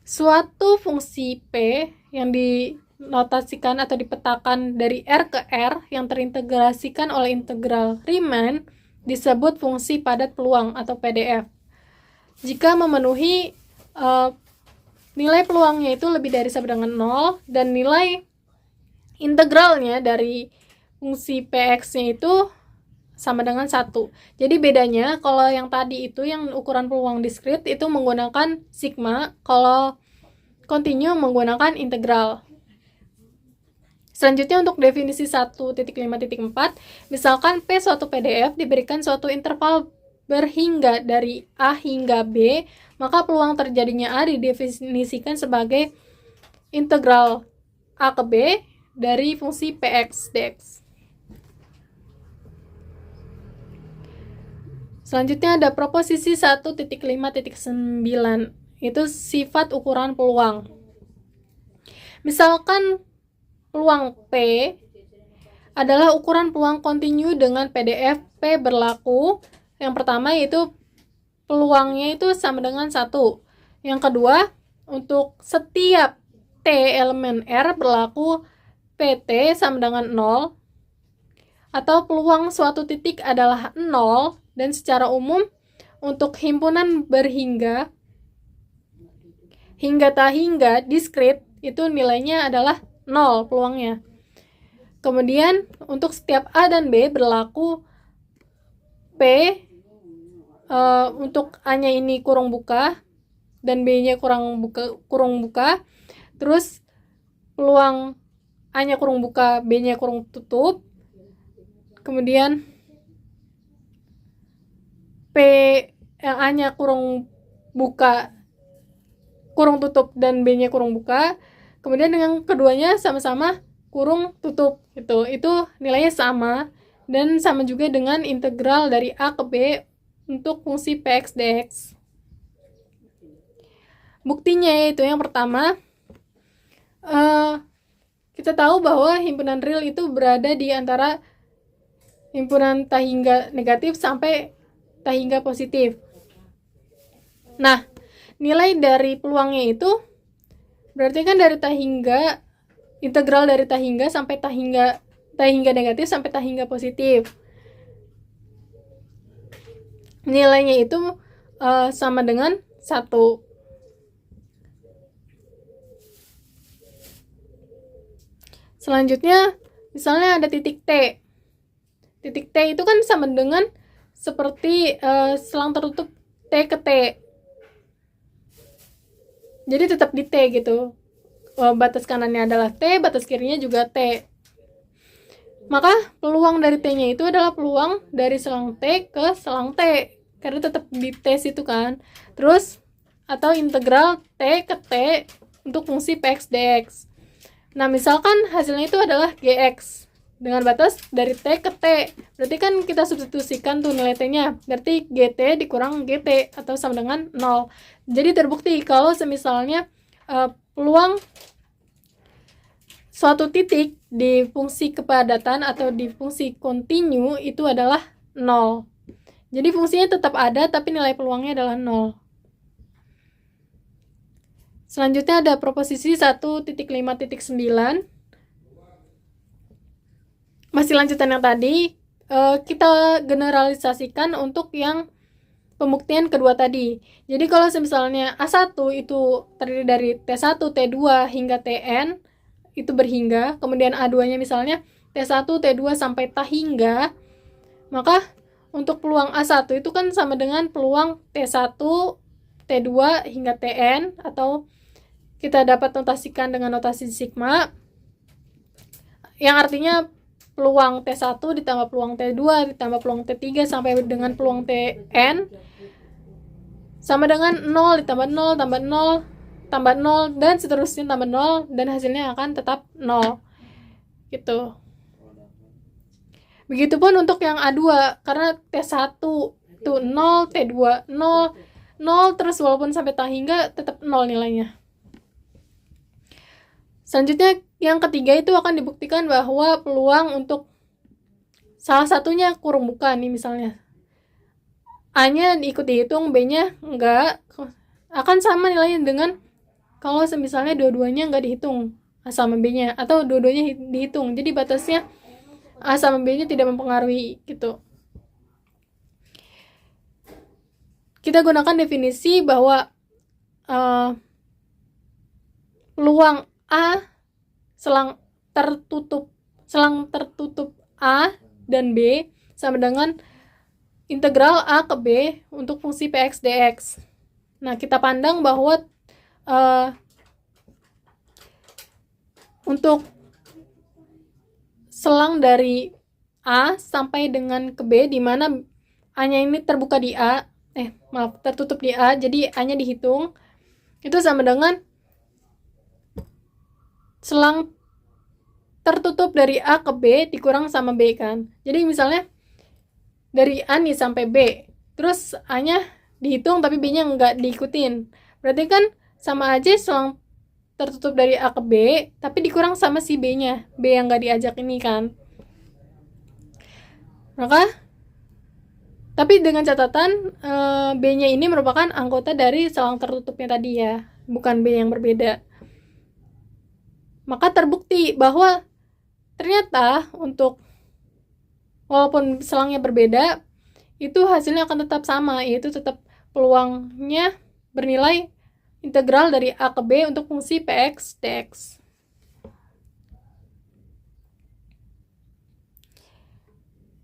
suatu fungsi P yang dinotasikan atau dipetakan dari R ke R yang terintegrasikan oleh integral Riemann disebut fungsi padat peluang atau PDF. Jika memenuhi nilai peluangnya itu lebih dari sama dengan 0 dan nilai integralnya dari fungsi Px-nya itu sama dengan 1. Jadi bedanya kalau yang tadi itu yang ukuran peluang diskrit itu menggunakan sigma, kalau kontinu menggunakan integral. Selanjutnya untuk definisi 1.5.4, misalkan P suatu PDF diberikan suatu interval berhingga dari A hingga B, maka peluang terjadinya A didefinisikan sebagai integral A ke B dari fungsi Px dx. Selanjutnya ada proposisi 1.5.9, itu sifat ukuran peluang. Misalkan peluang P adalah ukuran peluang kontinu dengan PDF P berlaku. Yang pertama yaitu peluangnya itu sama dengan 1. Yang kedua, untuk setiap T elemen R berlaku PT sama dengan 0, atau peluang suatu titik adalah 0, dan secara umum untuk himpunan berhingga hingga tak hingga diskrit itu nilainya adalah 0 peluangnya. Kemudian untuk setiap A dan B berlaku P untuk A-nya ini kurung buka dan B-nya kurung buka. Terus peluang A-nya kurung buka, B-nya kurung tutup. Kemudian P yang A-nya kurung buka, kurung tutup, dan B-nya kurung buka. Kemudian dengan keduanya sama-sama kurung tutup gitu. Itu nilainya sama dan sama juga dengan integral dari A ke B untuk fungsi Px dx. Buktinya yaitu yang pertama, kita tahu bahwa himpunan real itu berada di antara himpunan tak hingga negatif sampai tak hingga positif. Nah, nilai dari peluangnya itu berarti kan dari tak hingga, integral dari tak hingga sampai tak hingga negatif sampai tak hingga positif. Nilainya itu sama dengan 1. Selanjutnya, misalnya ada titik T. Titik T itu kan sama dengan seperti selang tertutup T ke T. Jadi tetap di T gitu. Batas kanannya adalah T, batas kirinya juga T. Maka peluang dari T-nya itu adalah peluang dari selang T ke selang T. Karena tetap di T situ kan. Terus, atau integral T ke T untuk fungsi Px dx. Nah, misalkan hasilnya itu adalah Gx. Dengan batas dari T ke T. Berarti kan kita substitusikan tuh nilai T-nya. Berarti GT dikurang GT atau sama dengan 0. Jadi terbukti kalau semisalnya peluang suatu titik di fungsi kepadatan atau di fungsi kontinu itu adalah 0. Jadi fungsinya tetap ada tapi nilai peluangnya adalah 0. Selanjutnya ada proposisi 1.5.9. Masih lanjutan yang tadi, kita generalisasikan untuk yang pembuktian kedua tadi. Jadi kalau misalnya A1 itu terdiri dari T1, T2 hingga Tn, itu berhingga, kemudian A2-nya misalnya T1, T2 sampai tak hingga, maka untuk peluang A1 itu kan sama dengan peluang T1, T2 hingga Tn, atau kita dapat notasikan dengan notasi sigma, yang artinya peluang T1 ditambah peluang T2 ditambah peluang T3 sampai dengan peluang Tn sama dengan 0 ditambah 0 tambah 0 tambah 0 dan seterusnya tambah 0 dan hasilnya akan tetap 0 gitu. Begitupun untuk yang A2 karena T1 itu 0, T2 0, 0 terus walaupun sampai tengah hingga tetap 0 nilainya. Selanjutnya yang ketiga itu akan dibuktikan bahwa peluang untuk salah satunya kurung buka nih misalnya. A-nya ikut dihitung, B-nya enggak, akan sama nilainya dengan kalau misalnya dua-duanya enggak dihitung A sama B-nya atau dua-duanya dihitung. Jadi batasnya A sama B-nya tidak mempengaruhi gitu. Kita gunakan definisi bahwa peluang A selang tertutup A dan B sama dengan integral A ke B untuk fungsi Px dx. Nah, kita pandang bahwa untuk selang dari A sampai dengan ke B di mana A-nya ini terbuka di A, tertutup di A, jadi A-nya dihitung, itu sama dengan selang tertutup dari A ke B dikurang sama B kan. Jadi misalnya dari A nih sampai B, terus A-nya dihitung tapi B-nya nggak diikutin. Berarti kan sama aja selang tertutup dari A ke B, tapi dikurang sama si B-nya, B yang nggak diajak ini kan. Maka, tapi dengan catatan B-nya ini merupakan anggota dari selang tertutupnya tadi ya, bukan B yang berbeda. Maka terbukti bahwa ternyata untuk walaupun selangnya berbeda, itu hasilnya akan tetap sama, yaitu tetap peluangnya bernilai integral dari A ke B untuk fungsi Px dx.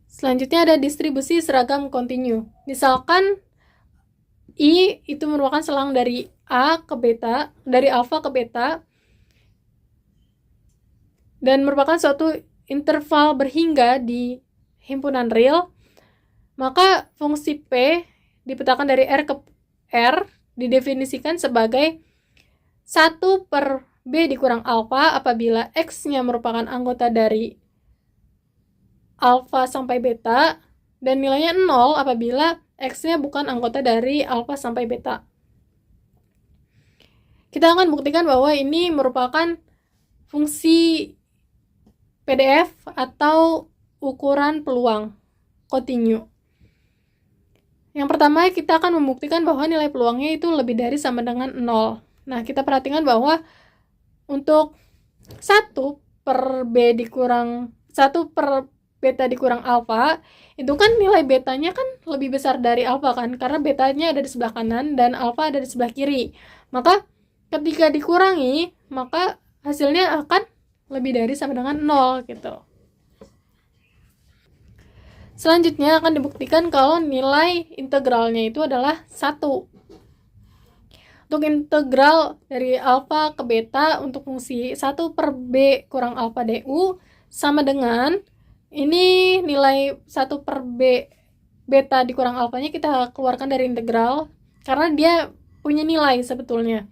Selanjutnya ada distribusi seragam kontinu. Misalkan I itu merupakan selang dari A ke beta, dari alfa ke beta, dan merupakan suatu interval berhingga di himpunan real, maka fungsi P dipetakan dari R ke R didefinisikan sebagai 1 per B dikurang alfa apabila X-nya merupakan anggota dari alfa sampai beta dan nilainya 0 apabila X-nya bukan anggota dari alfa sampai beta. Kita akan buktikan bahwa ini merupakan fungsi PDF atau ukuran peluang kontinu. Yang pertama, kita akan membuktikan bahwa nilai peluangnya itu lebih dari sama dengan 0. Nah, kita perhatikan bahwa untuk 1 per B dikurang 1 per beta dikurang alfa, itu kan nilai betanya kan lebih besar dari alfa kan, karena betanya ada di sebelah kanan dan alfa ada di sebelah kiri. Maka ketika dikurangi, maka hasilnya akan lebih dari sama dengan 0 gitu. Selanjutnya akan dibuktikan kalau nilai integralnya itu adalah 1. Untuk integral dari alfa ke beta untuk fungsi 1 per B kurang alfa du sama dengan ini nilai 1 per B beta dikurang alfanya kita keluarkan dari integral karena dia punya nilai sebetulnya.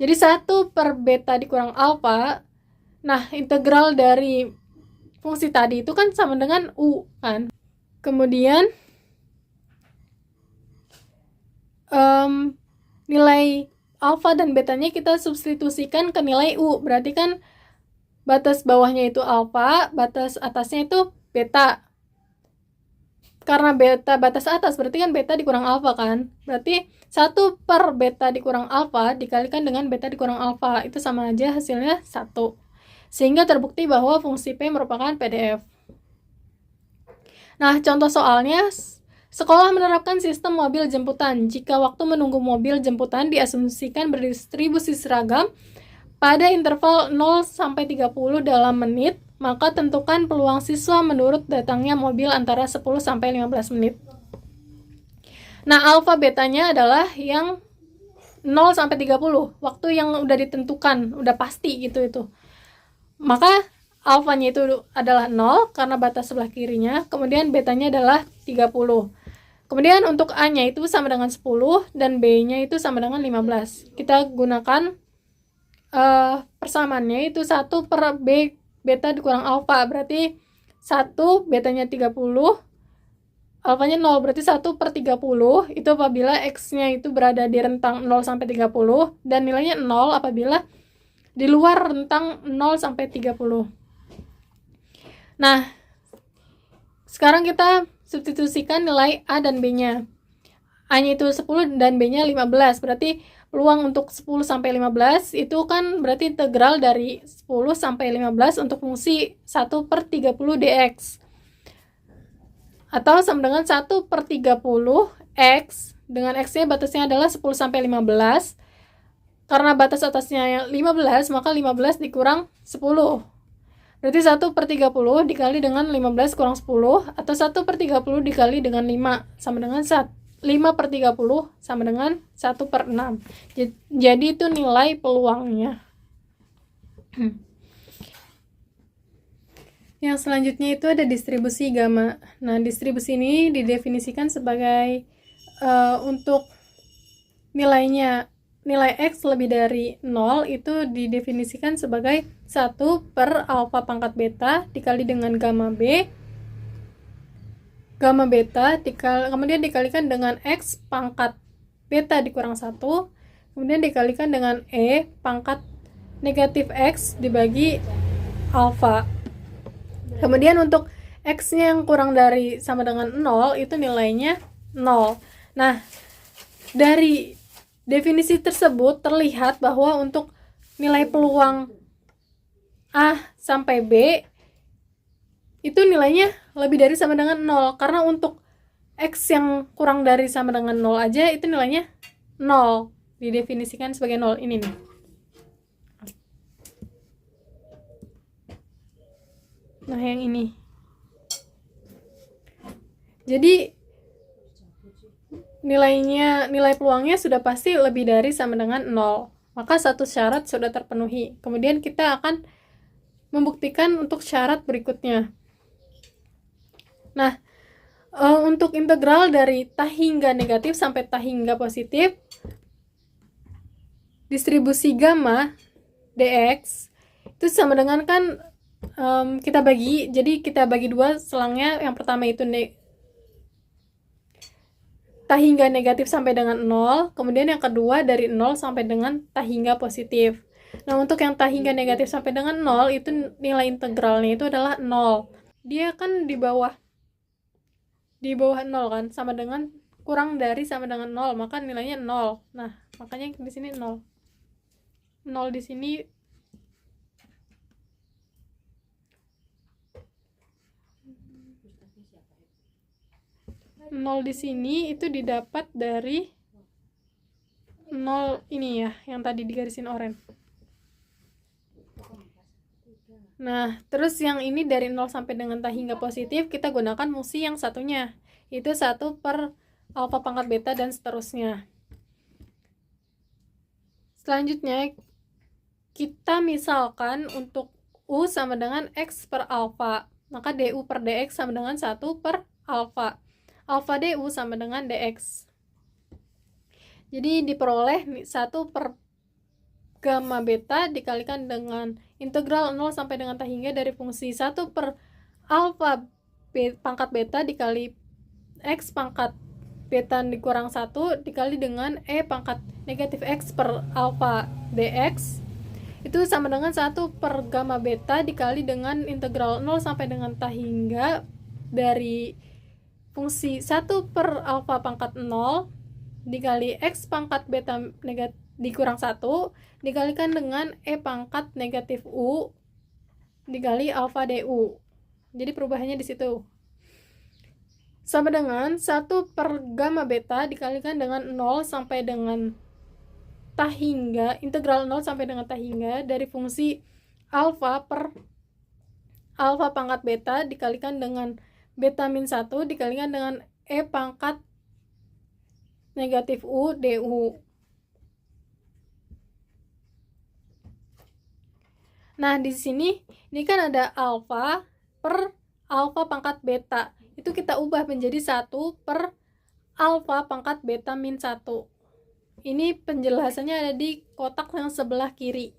Jadi 1 per beta dikurang alfa, nah integral dari fungsi tadi itu kan sama dengan U kan. Kemudian nilai alfa dan betanya kita substitusikan ke nilai U. Berarti kan batas bawahnya itu alfa, batas atasnya itu beta. Karena beta batas atas, berarti kan beta dikurang alfa kan. Berarti 1 per beta dikurang alfa dikalikan dengan beta dikurang alfa. Itu sama aja hasilnya 1. Sehingga terbukti bahwa fungsi P merupakan PDF. Nah, contoh soalnya, sekolah menerapkan sistem mobil jemputan. Jika waktu menunggu mobil jemputan diasumsikan berdistribusi seragam pada interval 0-30 dalam menit, maka tentukan peluang siswa menurut datangnya mobil antara 10-15 menit. Nah, alfa betanya adalah yang 0-30, waktu yang udah ditentukan, udah pasti gitu itu. Maka alfanya itu adalah 0 karena batas sebelah kirinya, kemudian betanya adalah 30. Kemudian untuk A-nya itu sama dengan 10 dan B-nya itu sama dengan 15. Kita gunakan persamaannya itu 1 per B beta dikurang alfa, berarti 1 betanya 30, alfanya 0, berarti 1 per 30 itu apabila X-nya itu berada di rentang 0 sampai 30 dan nilainya 0 apabila di luar rentang 0 sampai 30. Nah, sekarang kita substitusikan nilai A dan B-nya. A-nya itu 10 dan B-nya 15. Berarti peluang untuk 10 sampai 15 itu kan berarti integral dari 10 sampai 15 untuk fungsi 1 per 30 dx. Atau sama dengan 1 per 30 X, dengan X-nya batasnya adalah 10 sampai 15. Karena batas atasnya 15, maka 15 dikurang 10. Berarti 1 per 30 dikali dengan 15 kurang 10, atau 1 per 30 dikali dengan 5, sama dengan 5 per 30 sama dengan 1 per 6. Jadi itu nilai peluangnya. Yang selanjutnya itu ada distribusi gamma. Nah, distribusi ini didefinisikan sebagai untuk nilai X lebih dari 0 itu didefinisikan sebagai 1 per alfa pangkat beta dikali dengan gamma beta kemudian dikalikan dengan X pangkat beta dikurang 1, kemudian dikalikan dengan E pangkat negatif X dibagi alfa. Kemudian untuk X-nya yang kurang dari sama dengan 0 itu nilainya 0. Nah, dari definisi tersebut terlihat bahwa untuk nilai peluang A sampai B itu nilainya lebih dari sama dengan 0, karena untuk X yang kurang dari sama dengan 0 aja itu nilainya 0, didefinisikan sebagai 0. Ini nih. Nah, yang ini. Jadi nilai peluangnya sudah pasti lebih dari sama dengan 0. Maka satu syarat sudah terpenuhi. Kemudian kita akan membuktikan untuk syarat berikutnya. Nah, untuk integral dari tah hingga negatif sampai tah hingga positif, distribusi gamma dx itu sama dengan kan kita bagi dua selangnya. Yang pertama itu tah hingga negatif sampai dengan 0, kemudian yang kedua dari 0 sampai dengan tah hingga positif. Nah, untuk yang tah hingga negatif sampai dengan 0 itu nilai integralnya itu adalah 0. Dia kan di bawah 0 kan, sama dengan kurang dari sama dengan 0, maka nilainya 0. Nah, makanya di sini 0. 0 di sini itu didapat dari 0 ini ya, yang tadi digarisin oranye. Nah, terus yang ini dari 0 sampai dengan tah hingga positif, kita gunakan fungsi yang satunya, itu 1 per alfa pangkat beta dan seterusnya. Selanjutnya, kita misalkan untuk U sama dengan X per alfa, maka DU per DX sama dengan 1 per alfa. Alfa DU sama dengan DX. Jadi diperoleh 1 per gamma beta dikalikan dengan integral 0 sampai dengan tah hingga dari fungsi 1 per alfa pangkat beta dikali X pangkat beta dikurang 1 dikali dengan E pangkat negatif X per alfa dx itu sama dengan 1 per gamma beta dikali dengan integral 0 sampai dengan tah hingga dari fungsi 1 per alfa pangkat 0 dikali X pangkat beta negatif dikurang 1 dikalikan dengan E pangkat negatif U dikali alfa DU. Jadi perubahannya di situ. Sama dengan 1 per gamma beta dikalikan dengan 0 sampai dengan tah hingga, integral 0 sampai dengan tah hingga dari fungsi alfa per alfa pangkat beta dikalikan dengan beta min 1 dikalikan dengan E pangkat negatif U DU. Nah, di sini ini kan ada alfa per alfa pangkat beta. Itu kita ubah menjadi 1 per alfa pangkat beta min 1. Ini penjelasannya ada di kotak yang sebelah kiri.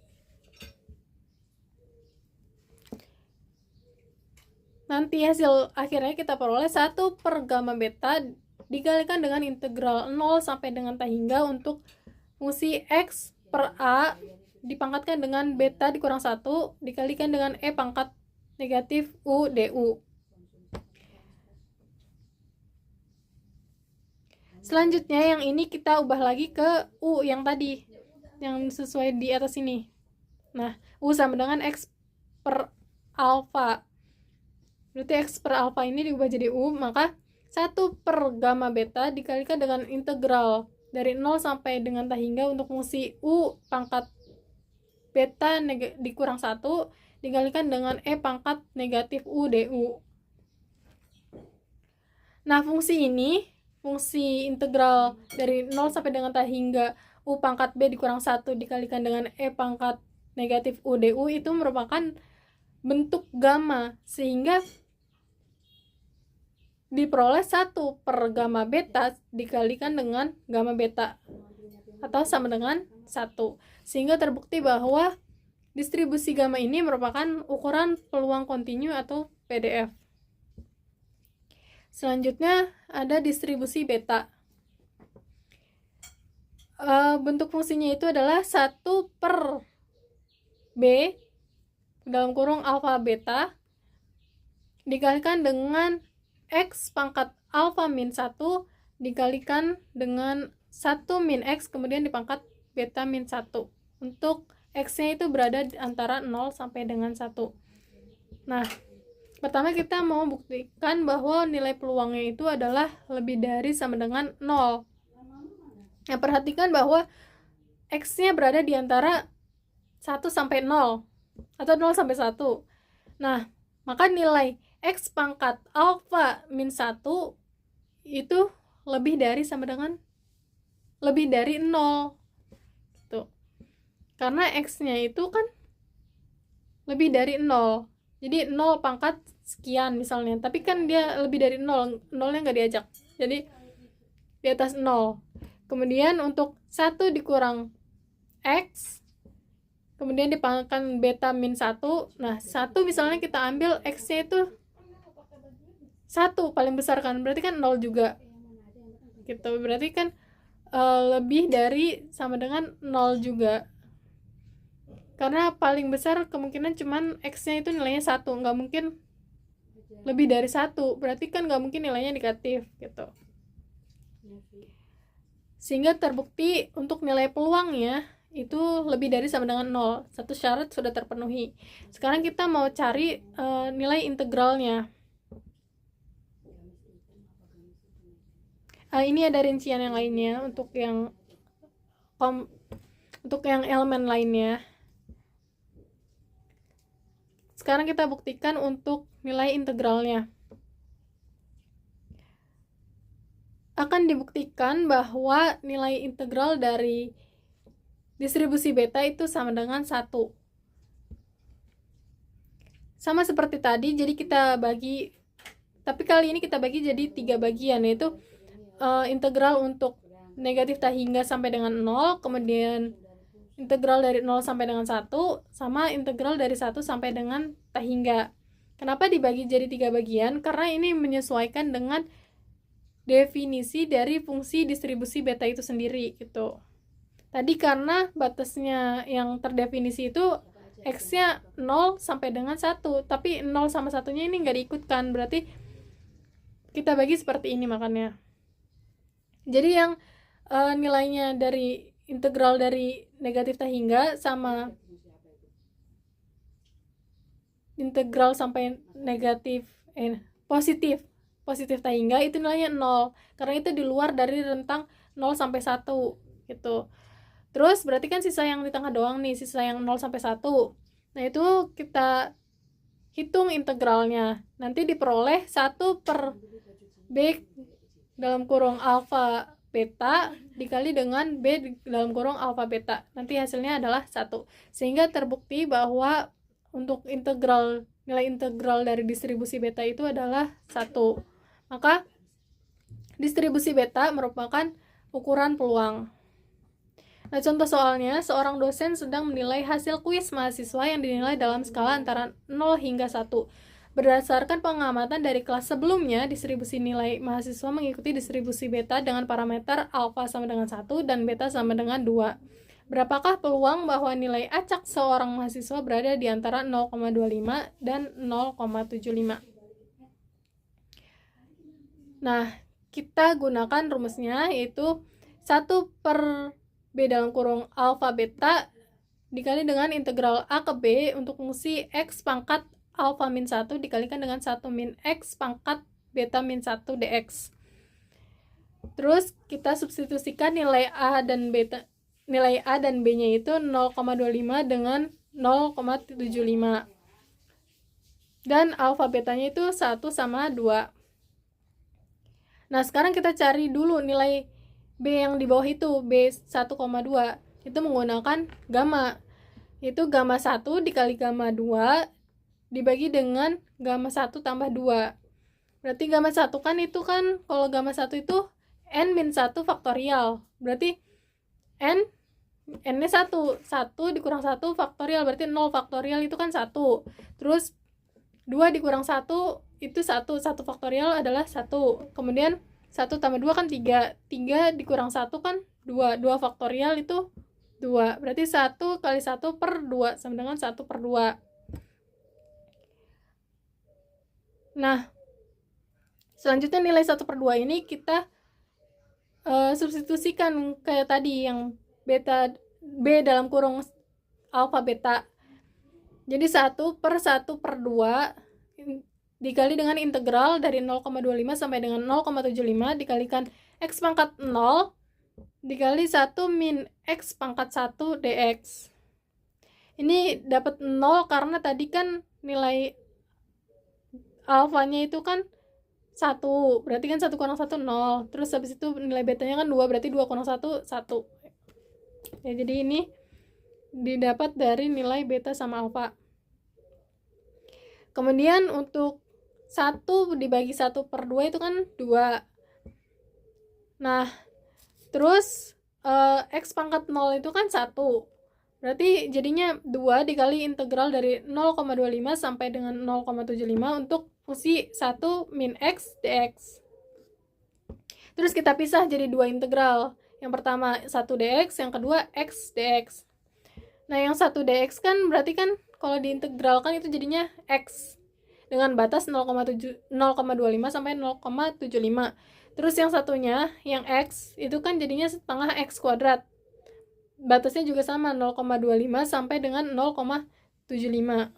Nanti hasil akhirnya kita peroleh 1 per gamma beta dikalikan dengan integral 0 sampai dengan t hingga untuk fungsi x per a dipangkatkan dengan beta dikurang 1 dikalikan dengan e pangkat negatif u du. Selanjutnya yang ini kita ubah lagi ke u yang tadi, yang sesuai di atas ini. Nah, u sama dengan x per alfa. Berarti x per alfa ini diubah jadi u, maka 1 per gamma beta dikalikan dengan integral dari 0 sampai dengan t hingga untuk fungsi u pangkat beta dikurang 1 dikalikan dengan e pangkat negatif u du. Nah, fungsi ini, fungsi integral dari 0 sampai dengan t hingga u pangkat b dikurang 1 dikalikan dengan e pangkat negatif u du itu merupakan bentuk gamma, sehingga diperoleh 1 per gamma beta dikalikan dengan gamma beta atau sama dengan 1, sehingga terbukti bahwa distribusi gamma ini merupakan ukuran peluang kontinu atau PDF. Selanjutnya ada distribusi beta. Bentuk fungsinya itu adalah 1 per b dalam kurung alfa beta dikalikan dengan x pangkat alfa min 1 dikalikan dengan 1 min x kemudian dipangkat beta min 1. Untuk x-nya itu berada antara 0 sampai dengan 1. Nah, pertama kita mau buktikan bahwa nilai peluangnya itu adalah lebih dari sama dengan 0. Nah, perhatikan bahwa x-nya berada di antara 1 sampai 0 atau 0 sampai 1. Nah, maka nilai x pangkat alfa min 1 itu lebih dari sama dengan lebih dari 0 gitu. Karena x-nya itu kan lebih dari 0. Jadi 0 pangkat sekian misalnya, tapi kan dia lebih dari 0, 0-nya nggak diajak. Jadi di atas 0. Kemudian untuk 1 dikurang x kemudian dipangkatkan beta min 1. Nah, 1 misalnya kita ambil x-nya itu 1 paling besar kan, berarti kan 0 juga gitu, berarti kan lebih dari sama dengan 0 juga, karena paling besar kemungkinan cuman x-nya itu nilainya 1, nggak mungkin lebih dari 1, berarti kan nggak mungkin nilainya negatif gitu. Sehingga terbukti untuk nilai peluangnya itu lebih dari sama dengan 0. Satu syarat sudah terpenuhi. Sekarang kita mau cari nilai integralnya. Ini ada rincian yang lainnya untuk yang elemen lainnya. Sekarang kita buktikan untuk nilai integralnya. Akan dibuktikan bahwa nilai integral dari distribusi beta itu sama dengan 1. Sama seperti tadi, jadi kita bagi, tapi kali ini kita bagi jadi 3 bagian, yaitu integral untuk negatif t hingga sampai dengan 0, kemudian integral dari 0 sampai dengan 1, sama integral dari 1 sampai dengan t hingga. Kenapa dibagi jadi 3 bagian? Karena ini menyesuaikan dengan definisi dari fungsi distribusi beta itu sendiri gitu. Tadi karena batasnya yang terdefinisi itu x-nya 0 sampai dengan 1, tapi 0 sama 1-nya ini nggak diikutkan, berarti kita bagi seperti ini makanya. Jadi yang nilainya dari integral dari negatif t hingga sama integral sampai positif t hingga itu nilainya 0, karena itu di luar dari rentang 0 sampai 1 gitu. Terus berarti kan sisa yang di tengah doang nih, sisa yang 0 sampai 1. Nah, itu kita hitung integralnya. Nanti diperoleh 1 per b dalam kurung alfa beta dikali dengan b dalam kurung alfa beta. Nanti hasilnya adalah 1. Sehingga terbukti bahwa untuk nilai integral dari distribusi beta itu adalah 1. Maka distribusi beta merupakan ukuran peluang. Nah, contoh soalnya, seorang dosen sedang menilai hasil kuis mahasiswa yang dinilai dalam skala antara 0 hingga 1. Berdasarkan pengamatan dari kelas sebelumnya, distribusi nilai mahasiswa mengikuti distribusi beta dengan parameter alfa sama dengan 1 dan beta sama dengan 2. Berapakah peluang bahwa nilai acak seorang mahasiswa berada di antara 0,25 dan 0,75? Nah, kita gunakan rumusnya, yaitu 1 per B dalam kurung alfa beta dikali dengan integral A ke B untuk fungsi X pangkat alfa min 1 dikalikan dengan 1 min X pangkat beta min 1 dx. Terus kita substitusikan nilai A dan B-nya itu 0,25 dengan 0,75. Dan alfa betanya itu 1 sama 2. Nah, sekarang kita cari dulu nilai B yang di bawah itu, B 1,2. Itu menggunakan gamma. Itu gamma 1 dikali gamma 2 dibagi dengan gamma 1 tambah 2. Berarti gamma 1 kan itu kan, kalau gamma 1 itu N min 1 faktorial. Berarti N-nya 1. 1 dikurang 1 faktorial, berarti 0 faktorial itu kan 1. Terus 2 dikurang 1 itu 1. 1 faktorial adalah 1. Kemudian 1 tambah 2 kan 3. 3 dikurang 1 kan 2. 2 faktorial itu 2. Berarti 1 kali 1 per 2 sama dengan 1 per 2. Nah, selanjutnya nilai 1 per 2 ini kita substitusikan kayak tadi yang beta B dalam kurung alfa beta. Jadi 1 per 2 dikali dengan integral dari 0,25 sampai dengan 0,75 dikalikan X pangkat 0 dikali 1 min X pangkat 1 dx. Ini dapat 0 karena tadi kan nilai alfanya itu kan 1, berarti kan 1 kurang 1 0. Terus habis itu nilai betanya kan 2, berarti 2 kurang 1 1. Ya, jadi ini didapat dari nilai beta sama alfa. Kemudian untuk 1 dibagi 1 per 2 itu kan 2. Nah, terus X pangkat 0 itu kan 1. Berarti jadinya 2 dikali integral dari 0,25 sampai dengan 0,75 untuk fungsi 1 min X dx. Terus kita pisah jadi 2 integral. Yang pertama 1 dx, yang kedua X dx. Nah, yang 1 dx kan berarti kan kalau diintegralkan itu jadinya X dengan batas 0,25 sampai 0,75. Terus yang satunya, yang X, itu kan jadinya setengah X kuadrat. Batasnya juga sama, 0,25 sampai dengan 0,75.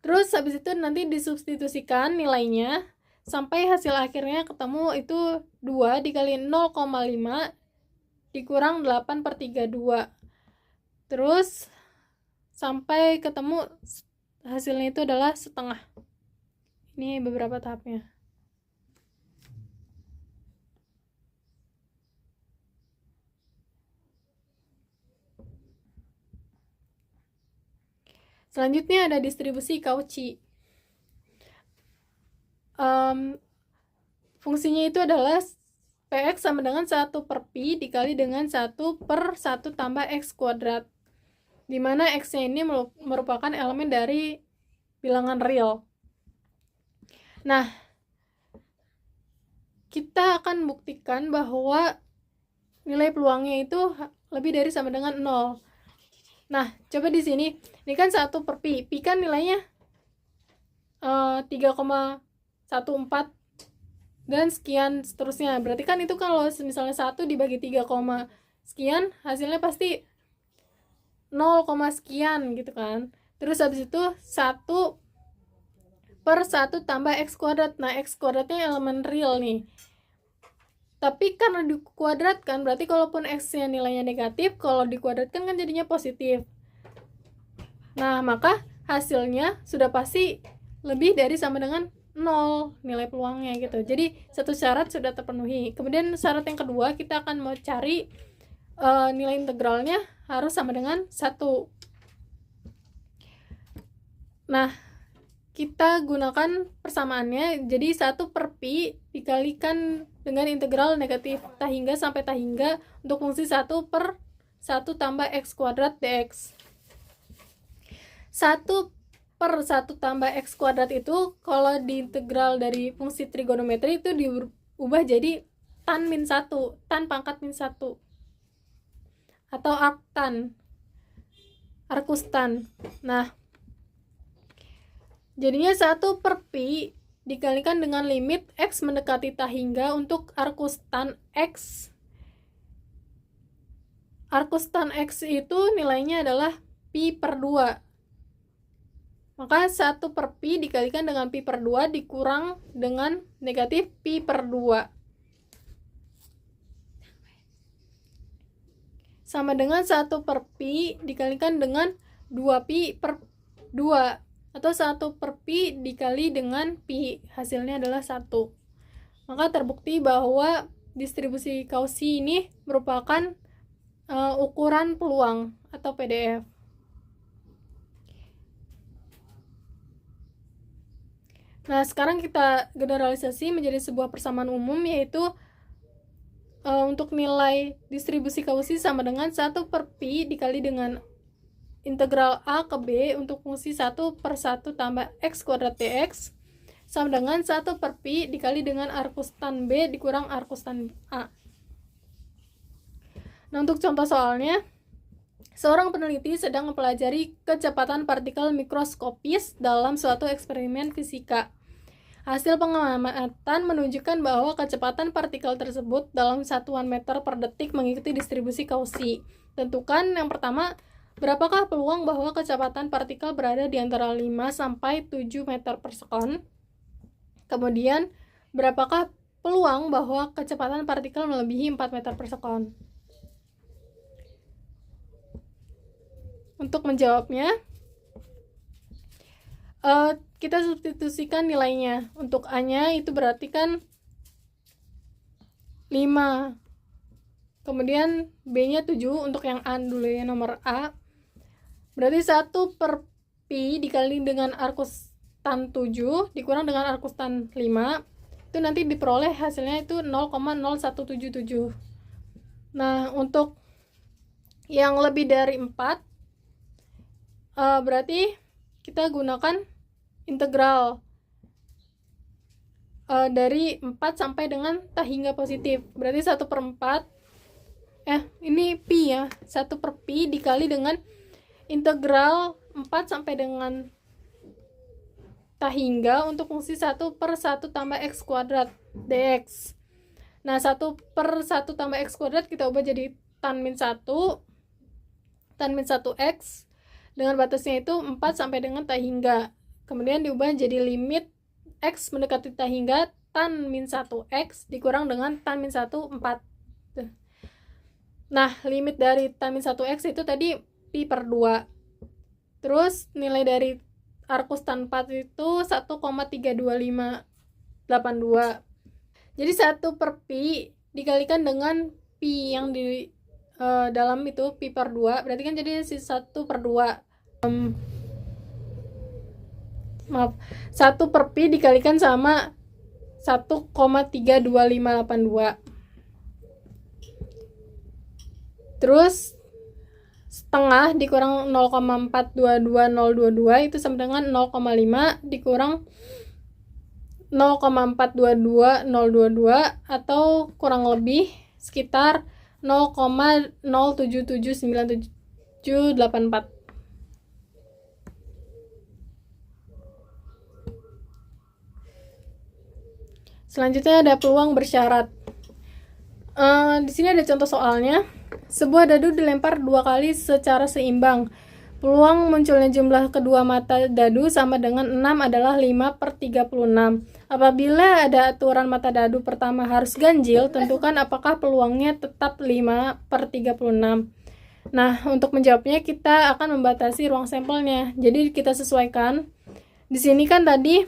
Terus habis itu nanti disubstitusikan nilainya sampai hasil akhirnya ketemu itu 2 dikali 0,5 dikurang 8 per 32. Terus sampai ketemu hasilnya itu adalah setengah. Ini beberapa tahapnya. Selanjutnya ada distribusi Cauchy. Fungsinya itu adalah Px sama dengan 1 per Pi dikali dengan 1 per 1 tambah X kuadrat, dimana X-nya ini merupakan elemen dari bilangan real. Nah, kita akan buktikan bahwa nilai peluangnya itu lebih dari sama dengan 0. Nah, coba di sini, ini kan 1 per Pi. Pi kan nilainya 3,14 dan sekian seterusnya. Berarti kan itu kalau misalnya 1 dibagi 3, sekian, hasilnya pasti 0, sekian gitu kan. Terus habis itu 1 per 1 tambah X kuadrat. Nah, X kuadratnya elemen real nih. Tapi karena dikuadratkan, berarti kalaupun X-nya nilainya negatif, kalau dikuadratkan kan jadinya positif. Nah, maka hasilnya sudah pasti lebih dari sama dengan 0 nilai peluangnya gitu. Jadi satu syarat sudah terpenuhi. Kemudian syarat yang kedua, kita akan mau cari nilai integralnya harus sama dengan 1. Nah, kita gunakan persamaannya, jadi 1 per pi dikalikan dengan integral negatif ta hingga sampai ta hingga untuk fungsi 1 per 1 tambah x kuadrat dx. 1 per 1 tambah x kuadrat itu kalau diintegral dari fungsi trigonometri itu diubah jadi tan min 1, tan pangkat min 1, atau arctan, arcustan. Nah, jadinya 1 per pi dikalikan dengan limit x mendekati ta hingga untuk arcustan x. Arcustan x itu nilainya adalah pi per 2. Maka 1 per pi dikalikan dengan pi per 2 dikurang dengan negatif pi per 2. Sama dengan 1 per pi dikalikan dengan 2 pi per 2. Atau 1 per pi dikali dengan pi. Hasilnya adalah 1. Maka terbukti bahwa distribusi Cauchy ini merupakan ukuran peluang atau PDF. Nah, sekarang kita generalisasi menjadi sebuah persamaan umum, yaitu untuk nilai distribusi Cauchy sama dengan 1 per pi dikali dengan integral a ke b untuk fungsi 1 per 1 tambah x kuadrat dx sama dengan 1 per pi dikali dengan arcustan b dikurang arcustan a. Nah, untuk contoh soalnya, seorang peneliti sedang mempelajari kecepatan partikel mikroskopis dalam suatu eksperimen fisika. Hasil pengamatan menunjukkan bahwa kecepatan partikel tersebut dalam satuan meter per detik mengikuti distribusi Cauchy. Tentukan yang pertama, berapakah peluang bahwa kecepatan partikel berada di antara 5 sampai 7 meter per sekon? Kemudian, berapakah peluang bahwa kecepatan partikel melebihi 4 meter per sekon? Untuk menjawabnya, kita substitusikan nilainya. Untuk A-nya itu berarti kan 5. Kemudian B-nya 7. Untuk yang A dulu ya, nomor A. Berarti 1 per pi dikali dengan arcustan 7 dikurang dengan arcustan 5. Itu nanti diperoleh hasilnya itu 0,0177. Nah, untuk yang lebih dari 4, berarti kita gunakan integral dari 4 sampai dengan ta hingga positif. Berarti 1 per 4, ini pi ya, 1 per pi dikali dengan integral 4 sampai dengan ta hingga untuk fungsi 1 per 1 tambah x kuadrat dx. Nah, 1 per 1 tambah x kuadrat kita ubah jadi tan min 1 x dengan batasnya itu 4 sampai dengan ta hingga. Kemudian diubah jadi limit x mendekati ta hingga tan min 1x dikurang dengan tan min 1 4. Nah, limit dari tan min 1x itu tadi pi per 2. Terus nilai dari arcustan 4 itu 1,32582. Jadi 1 per pi dikalikan dengan pi yang di dalam itu pi per 2, berarti kan jadi 1 per 2. 1 per pi dikalikan sama 1,32582. Terus setengah dikurang 0,422022 itu sama dengan 0,5 dikurang 0,422022 atau kurang lebih sekitar 0,07797784. Selanjutnya ada peluang bersyarat. Di sini ada contoh soalnya. Sebuah dadu dilempar 2 kali secara seimbang. Peluang munculnya jumlah kedua mata dadu sama dengan 6 adalah 5 per 36. Apabila ada aturan mata dadu pertama harus ganjil, tentukan apakah peluangnya tetap 5 per 36. Nah, untuk menjawabnya kita akan membatasi ruang sampelnya. Jadi kita sesuaikan. Di sini kan tadi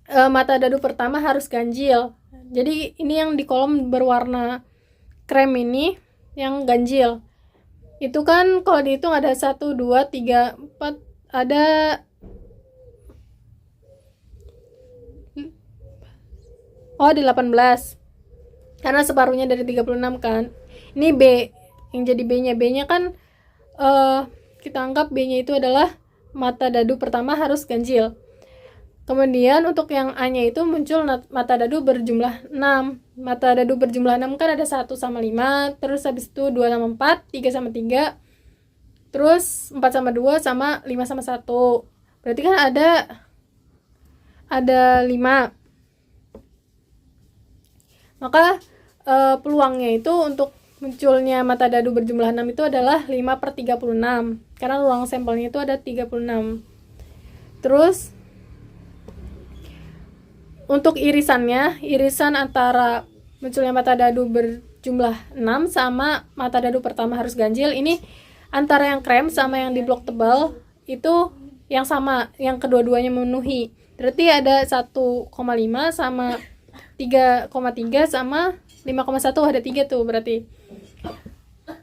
mata dadu pertama harus ganjil. Jadi ini yang di kolom berwarna krem ini yang ganjil. Itu kan kalau dihitung ada 1, 2, 3, 4, ada ada 18. Karena separuhnya dari 36 kan. Ini B. Yang jadi B-nya. B-nya kan kita anggap B-nya itu adalah mata dadu pertama harus ganjil. Kemudian untuk yang A-nya itu muncul mata dadu berjumlah 6. Mata dadu berjumlah 6 kan ada 1 sama 5, terus habis itu 2 sama 4, 3 sama 3, terus 4 sama 2 sama 5 sama 1. Berarti kan ada 5. Maka peluangnya itu untuk munculnya mata dadu berjumlah 6 itu adalah 5/36. Karena ruang sampelnya itu ada 36. Terus untuk irisannya, irisan antara munculnya mata dadu berjumlah 6 sama mata dadu pertama harus ganjil, ini antara yang krem sama yang di blok tebal itu yang sama, yang kedua-duanya memenuhi. Berarti ada 1,5 sama 3,3 sama 5,1, ada 3 tuh berarti.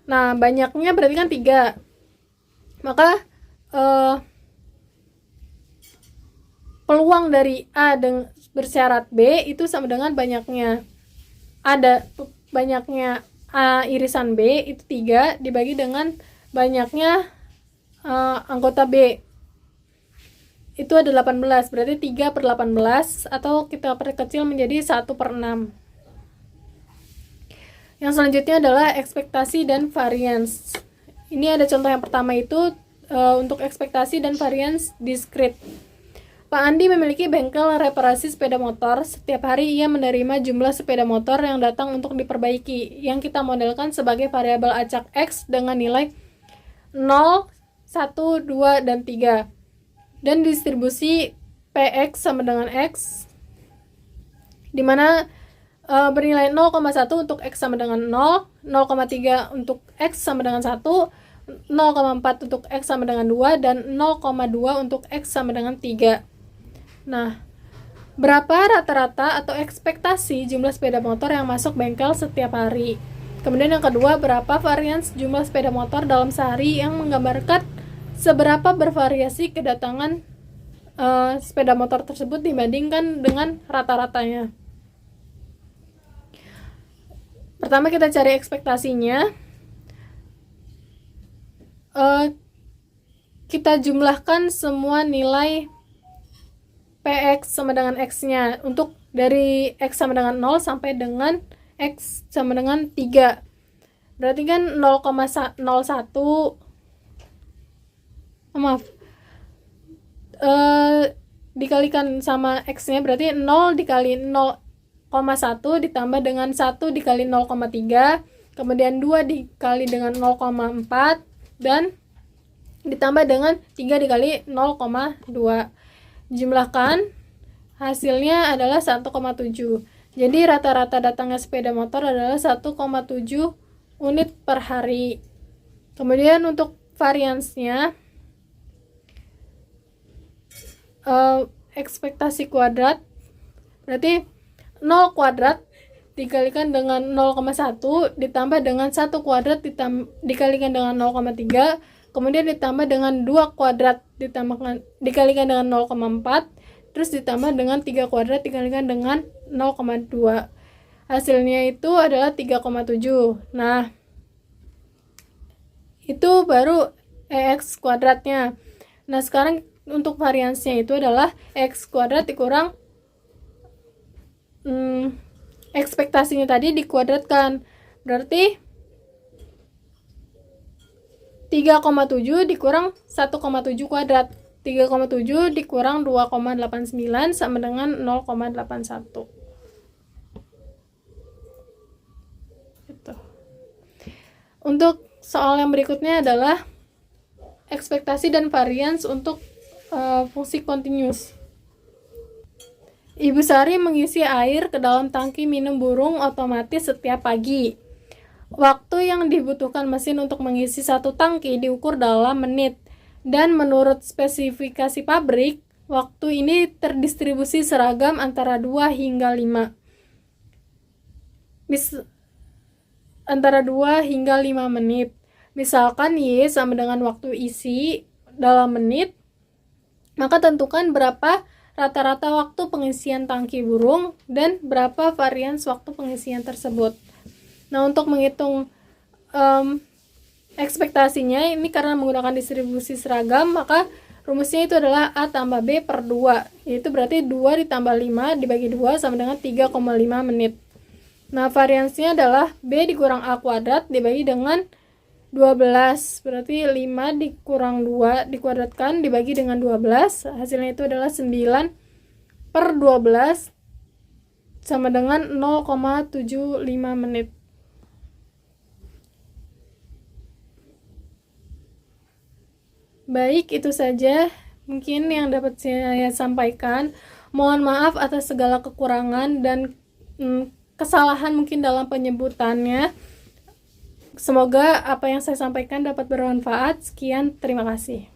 Nah, banyaknya berarti kan 3. Maka peluang dari A bersyarat B itu sama dengan banyaknya A irisan B itu 3 dibagi dengan banyaknya anggota B itu ada 18, berarti 3/18 atau kita perkecil menjadi 1/6. Yang selanjutnya adalah ekspektasi dan variance. Ini ada contoh yang pertama itu untuk ekspektasi dan variance diskrit. Pak Andi memiliki bengkel reparasi sepeda motor. Setiap hari ia menerima jumlah sepeda motor yang datang untuk diperbaiki, yang kita modelkan sebagai variabel acak X dengan nilai 0, 1, 2, dan 3. Dan distribusi PX sama dengan X, di mana bernilai 0,1 untuk X sama dengan 0, 0,3 untuk X sama dengan 1, 0,4 untuk X sama dengan 2, dan 0,2 untuk X sama dengan 3. Nah, berapa rata-rata atau ekspektasi jumlah sepeda motor yang masuk bengkel setiap hari? Kemudian yang kedua, berapa varians jumlah sepeda motor dalam sehari yang menggambarkan seberapa bervariasi kedatangan sepeda motor tersebut dibandingkan dengan rata-ratanya. Pertama kita cari ekspektasinya. Kita jumlahkan semua nilai PX sama dengan X-nya untuk dari X sama dengan 0 sampai dengan X sama dengan 3. Berarti kan 0,01 dikalikan sama X-nya, berarti 0 dikali 0,1 ditambah dengan 1 dikali 0,3, kemudian 2 dikali dengan 0,4, dan ditambah dengan 3 dikali 0,2. Jumlahkan, hasilnya adalah 1,7. Jadi rata-rata datangnya sepeda motor adalah 1,7 unit per hari. Kemudian untuk variansnya, ekspektasi kuadrat, berarti 0 kuadrat dikalikan dengan 0,1 ditambah dengan 1 kuadrat dikalikan dengan 0,3, kemudian ditambah dengan 2 kuadrat dikalikan dengan 0,4, terus ditambah dengan 3 kuadrat dikalikan dengan 0,2. Hasilnya itu adalah 3,7. Nah, itu baru X kuadratnya. Nah, sekarang untuk variansnya itu adalah X kuadrat dikurang ekspektasinya tadi dikuadratkan. Berarti 3,7 dikurang 1,7 kuadrat. 3,7 dikurang 2,89 sama dengan 0,81. Gitu. Untuk soal yang berikutnya adalah ekspektasi dan varians untuk fungsi continuous. Ibu Sari mengisi air ke dalam tangki minum burung otomatis setiap pagi. Waktu yang dibutuhkan mesin untuk mengisi satu tangki diukur dalam menit, dan menurut spesifikasi pabrik, waktu ini terdistribusi seragam antara 2 hingga 5. Antara 2 hingga 5 menit. Misalkan Y sama dengan waktu isi dalam menit, maka tentukan berapa rata-rata waktu pengisian tangki burung dan berapa varians waktu pengisian tersebut. Nah, untuk menghitung ekspektasinya, ini karena menggunakan distribusi seragam, maka rumusnya itu adalah A tambah B per 2, yaitu berarti 2 ditambah 5 dibagi 2 sama dengan 3,5 menit. Nah, variansinya adalah B dikurang A kuadrat dibagi dengan 12, berarti 5 dikurang 2 dikuadratkan dibagi dengan 12, hasilnya itu adalah 9 per 12 sama dengan 0,75 menit. Baik, itu saja mungkin yang dapat saya sampaikan. Mohon maaf atas segala kekurangan dan kesalahan mungkin dalam penyebutannya. Semoga apa yang saya sampaikan dapat bermanfaat. Sekian, terima kasih.